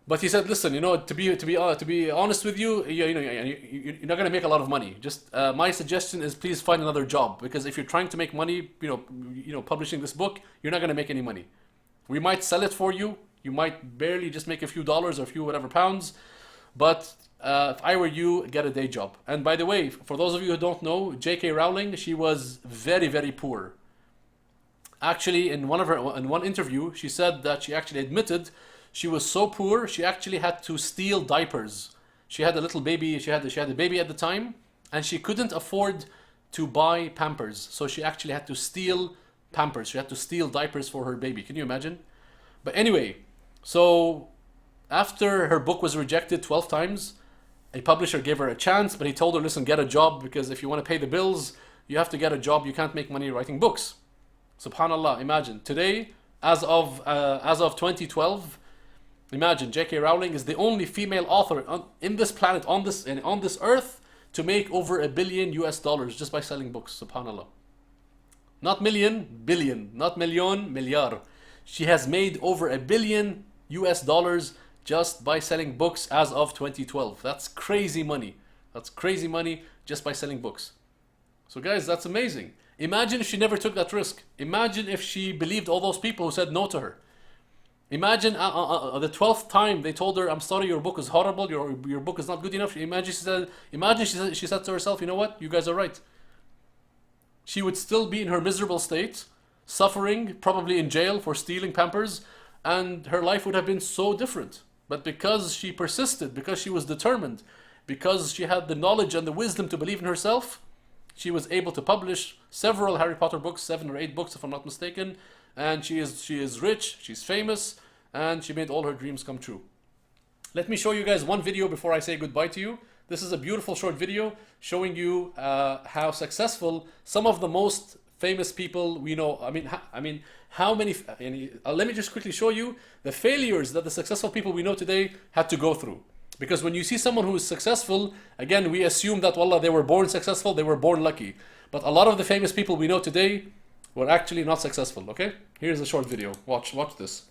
But he said, listen, to be honest with you, you're not gonna make a lot of money. Just my suggestion is please find another job, because if you're trying to make money, publishing this book, you're not gonna make any money. We might sell it for you. You might barely just make a few dollars or a few whatever pounds. But if I were you, get a day job. And by the way, for those of you who don't know, J.K. Rowling, she was very, very poor. Actually, in one interview, she said that she actually admitted she was so poor she actually had to steal diapers. She had a little baby. She had a baby at the time, and she couldn't afford to buy Pampers, so she actually had to steal Pampers. She had to steal diapers for her baby. Can you imagine? But anyway, so after her book was rejected 12 times, a publisher gave her a chance, but he told her, listen, get a job, because if you want to pay the bills, you have to get a job. You can't make money writing books. Subhanallah, imagine. Today, as of 2012, imagine J.K. Rowling is the only female author in this planet, on this earth, to make over $1 billion just by selling books. Subhanallah. Not million, billion. Not million, milyar. She has made over $1 billion just by selling books as of 2012. That's crazy money. That's crazy money just by selling books. So guys, that's amazing. Imagine if she never took that risk. Imagine if she believed all those people who said no to her. Imagine the 12th time they told her, I'm sorry, your book is horrible, your book is not good enough. Imagine she said to herself, you know what, you guys are right. She would still be in her miserable state, suffering, probably in jail for stealing Pampers, and her life would have been so different. But because she persisted, because she was determined, because she had the knowledge and the wisdom to believe in herself, she was able to publish several Harry Potter books, 7 or 8 books if I'm not mistaken, and she is rich, she's famous, and she made all her dreams come true. Let me show you guys one video before I say goodbye to you. This is a beautiful short video showing you how successful some of the most famous people we know. How many? Let me just quickly show you the failures that the successful people we know today had to go through. Because when you see someone who is successful, again, we assume that, wallah, they were born successful, they were born lucky. But a lot of the famous people we know today were actually not successful, okay? Here's a short video. Watch this.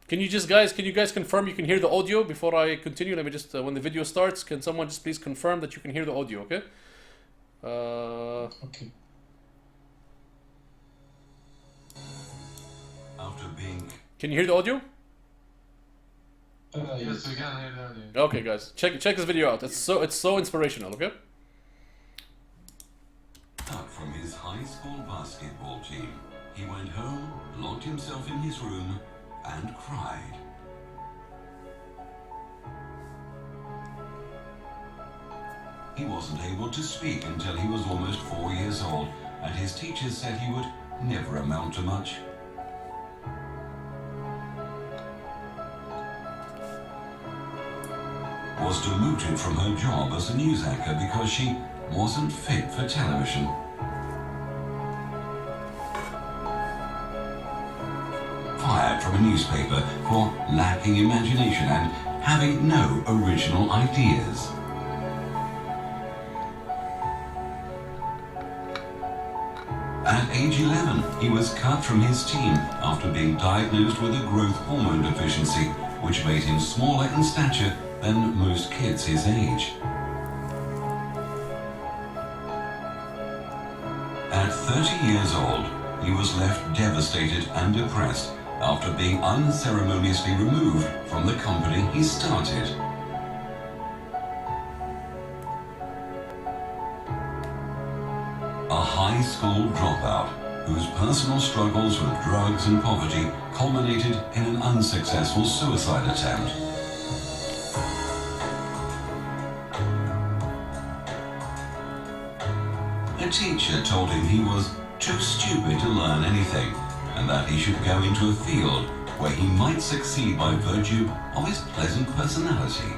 Can you guys confirm you can hear the audio before I continue? Let me just, when the video starts, can someone just please confirm that you can hear the audio, okay? Okay. After being... Can you hear the audio? Yes, we can hear the audio. Okay, guys, check this video out. It's so inspirational, okay? Cut from his high school basketball team, he went home, locked himself in his room, and cried. He wasn't able to speak until he was almost 4 years old, and his teachers said he would never amount to much. Was demoted from her job as a news anchor because she wasn't fit for television. Fired from a newspaper for lacking imagination and having no original ideas. At age 11, he was cut from his team after being diagnosed with a growth hormone deficiency, which made him smaller in stature than most kids his age. At 30 years old, he was left devastated and depressed after being unceremoniously removed from the company he started. A high school dropout whose personal struggles with drugs and poverty culminated in an unsuccessful suicide attempt. A teacher told him he was too stupid to learn anything, and that he should go into a field where he might succeed by virtue of his pleasant personality.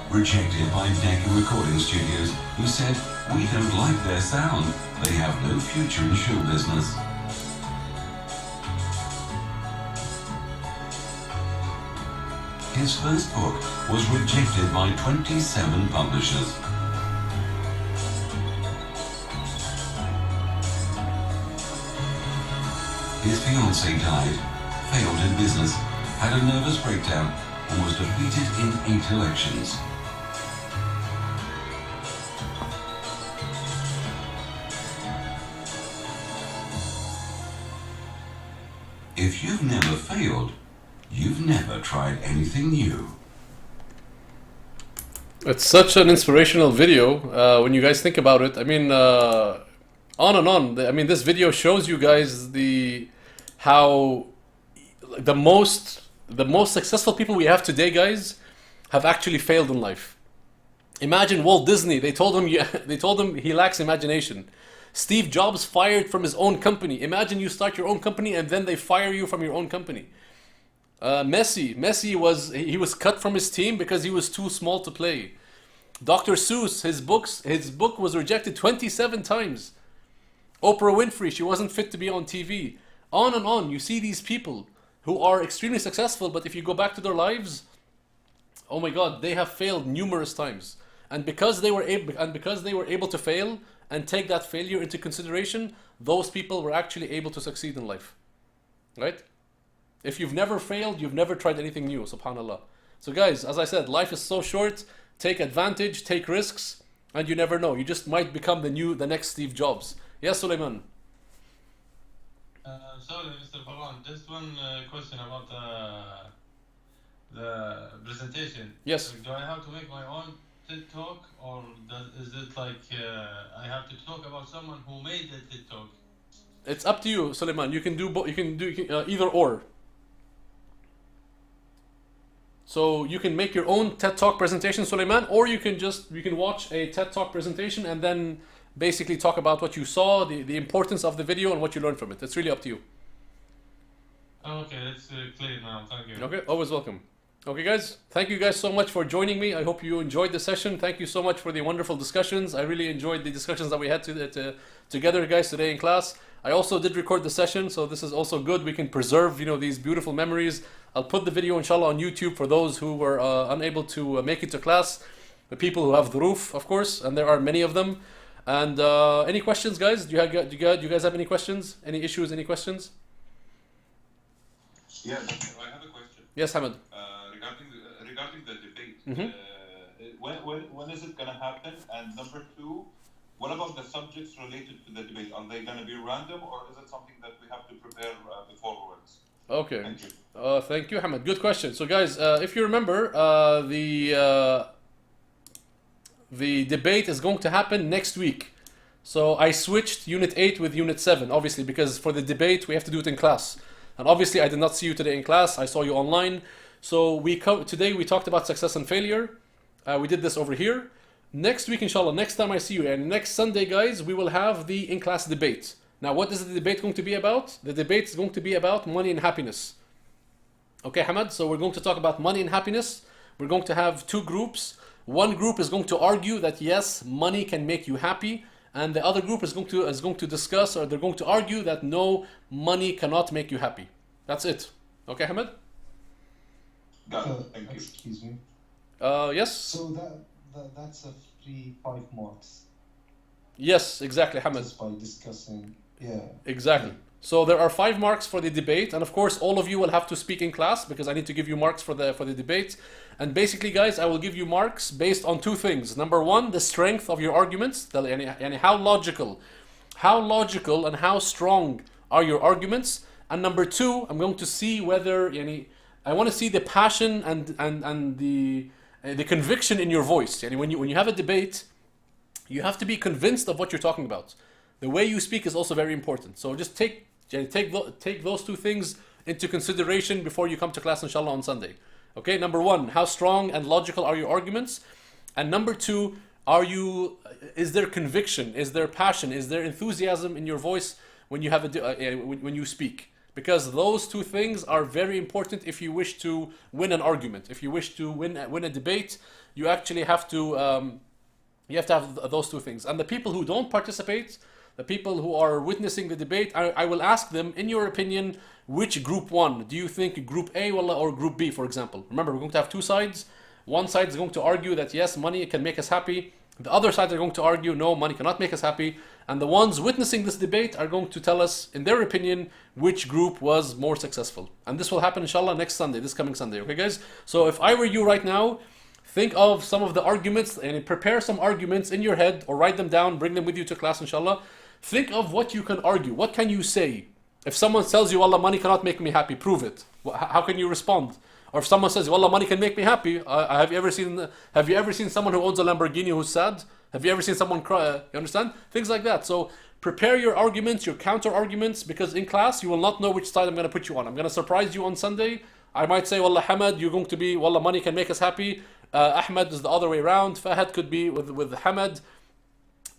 Rejected by Decca recording studios, who said, "We don't like their sound, they have no future in show business." his first book was rejected by 27 publishers. His fiancée died, failed in business, had a nervous breakdown, and was defeated in 8 elections. If you've never failed, you've never tried anything new. It's such an inspirational video when you guys think about it. I mean, on and on. I mean, this video shows you guys how the most successful people we have today, guys, have actually failed in life. Imagine Walt Disney. They told him he lacks imagination. Steve Jobs fired from his own company. Imagine you start your own company and then they fire you from your own company. Messi was cut from his team because he was too small to play. Dr. Seuss, his book was rejected 27 times. Oprah Winfrey, she wasn't fit to be on TV. On and on. You see these people who are extremely successful, but if you go back to their lives, oh my God, they have failed numerous times. And because they were able to fail and take that failure into consideration, those people were actually able to succeed in life. Right? If you've never failed, you've never tried anything new, subhanAllah. So guys, as I said, life is so short. Take advantage, take risks, and you never know. You just might become the next Steve Jobs. Yes, Suleiman? Sorry, Mr. Farhan, just one question about the presentation. Yes. Do I have to make my own TED Talk, or is it like I have to talk about someone who made the TED Talk? It's up to you, Suleiman. You can do either or. So you can make your own TED Talk presentation, Suleiman, or you can watch a TED Talk presentation and then basically talk about what you saw, the importance of the video, and what you learned from it. It's really up to you. Okay, it's clear now. Thank you. Okay, always welcome. Okay, guys, thank you guys so much for joining me. I hope you enjoyed the session. Thank you so much for the wonderful discussions. I really enjoyed the discussions that we had together, guys, today in class. I also did record the session, so this is also good. We can preserve, these beautiful memories. I'll put the video, inshallah, on YouTube for those who were unable to make it to class. The people who have dhuruf, of course, and there are many of them. And any questions, guys? Do you guys have any questions? Any issues? Any questions? Yes, I have a question. Yes, Hamid. Regarding the debate, Mm-hmm. when is it going to happen? And number two, what about the subjects related to the debate? Are they going to be random, or is it something that we have to prepare beforehand? Okay. Thank you. Thank you, Hamid. Good question. So, guys, if you remember, the debate is going to happen next week. So I switched Unit 8 with Unit 7, obviously, because for the debate, we have to do it in class. And obviously, I did not see you today in class. I saw you online. So today we talked about success and failure. We did this over here. Next week, inshallah, next time I see you, and next Sunday, guys, we will have the in-class debate. Now, what is the debate going to be about? The debate is going to be about money and happiness. Okay, Hamad? So we're going to talk about money and happiness. We're going to have two groups. One group is going to argue that yes, money can make you happy, and the other group is going to discuss, or they're going to argue that no, money cannot make you happy. That's it. Okay, Hamad? Got it. Thank you. Excuse me. Yes? So that's a free 5 marks. Yes, exactly, Hamad. Just by discussing, yeah. Exactly. So there are 5 marks for the debate, and of course all of you will have to speak in class because I need to give you marks for the debate. And basically, guys, I will give you marks based on 2 things. Number 1, the strength of your arguments, and how logical and how strong are your arguments. And number 2, I'm going to see whether I want to see the passion and the conviction in your voice. When you have a debate, you have to be convinced of what you're talking about. The way you speak is also very important. So just take those 2 things into consideration before you come to class, inshallah, on Sunday. Okay, number 1, how strong and logical are your arguments? And number 2, is there conviction? Is there passion? Is there enthusiasm in your voice when you when you speak? Because those 2 things are very important if you wish to win an argument. If you wish to win a debate, you actually have to have those 2 things. And the people who don't participate, the people who are witnessing the debate, I will ask them, in your opinion, which group won? Do you think group A or group B, for example? Remember, we're going to have two sides. One side is going to argue that yes, money can make us happy. The other side are going to argue, no, money cannot make us happy. And the ones witnessing this debate are going to tell us, in their opinion, which group was more successful. And this will happen, inshallah, next Sunday, this coming Sunday. Okay, guys? So if I were you right now, think of some of the arguments and prepare some arguments in your head or write them down, bring them with you to class, inshallah. Think of what you can argue. What can you say? If someone tells you, Allah, money cannot make me happy, prove it. How can you respond? Or if someone says, Allah, money can make me happy, have you ever seen someone who owns a Lamborghini who's sad? Have you ever seen someone cry? You understand? Things like that. So prepare your arguments, your counter arguments, because in class you will not know which side I'm going to put you on. I'm going to surprise you on Sunday. I might say, Wallah, Hamad, you're going to be, Wallah, money can make us happy. Ahmed is the other way around. Fahad could be with Hamad.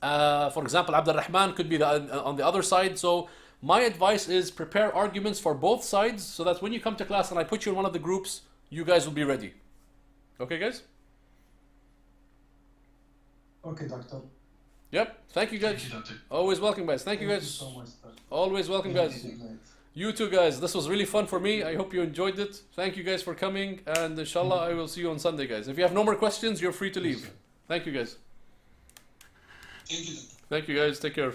For example, Abdul Rahman could be on the other side. So my advice is prepare arguments for both sides so that when you come to class and I put you in one of the groups, you guys will be ready. Okay, guys? Okay, doctor. Yep. Thank you, guys. Thank you, doctor. Always welcome, guys. Thank you, guys. So much, doctor. Always welcome, guys. You too, guys. This was really fun for me. I hope you enjoyed it. Thank you, guys, for coming. And inshallah, I will see you on Sunday, guys. If you have no more questions, you're free to leave. Thank you, guys. Thank you. Thank you, guys. Take care.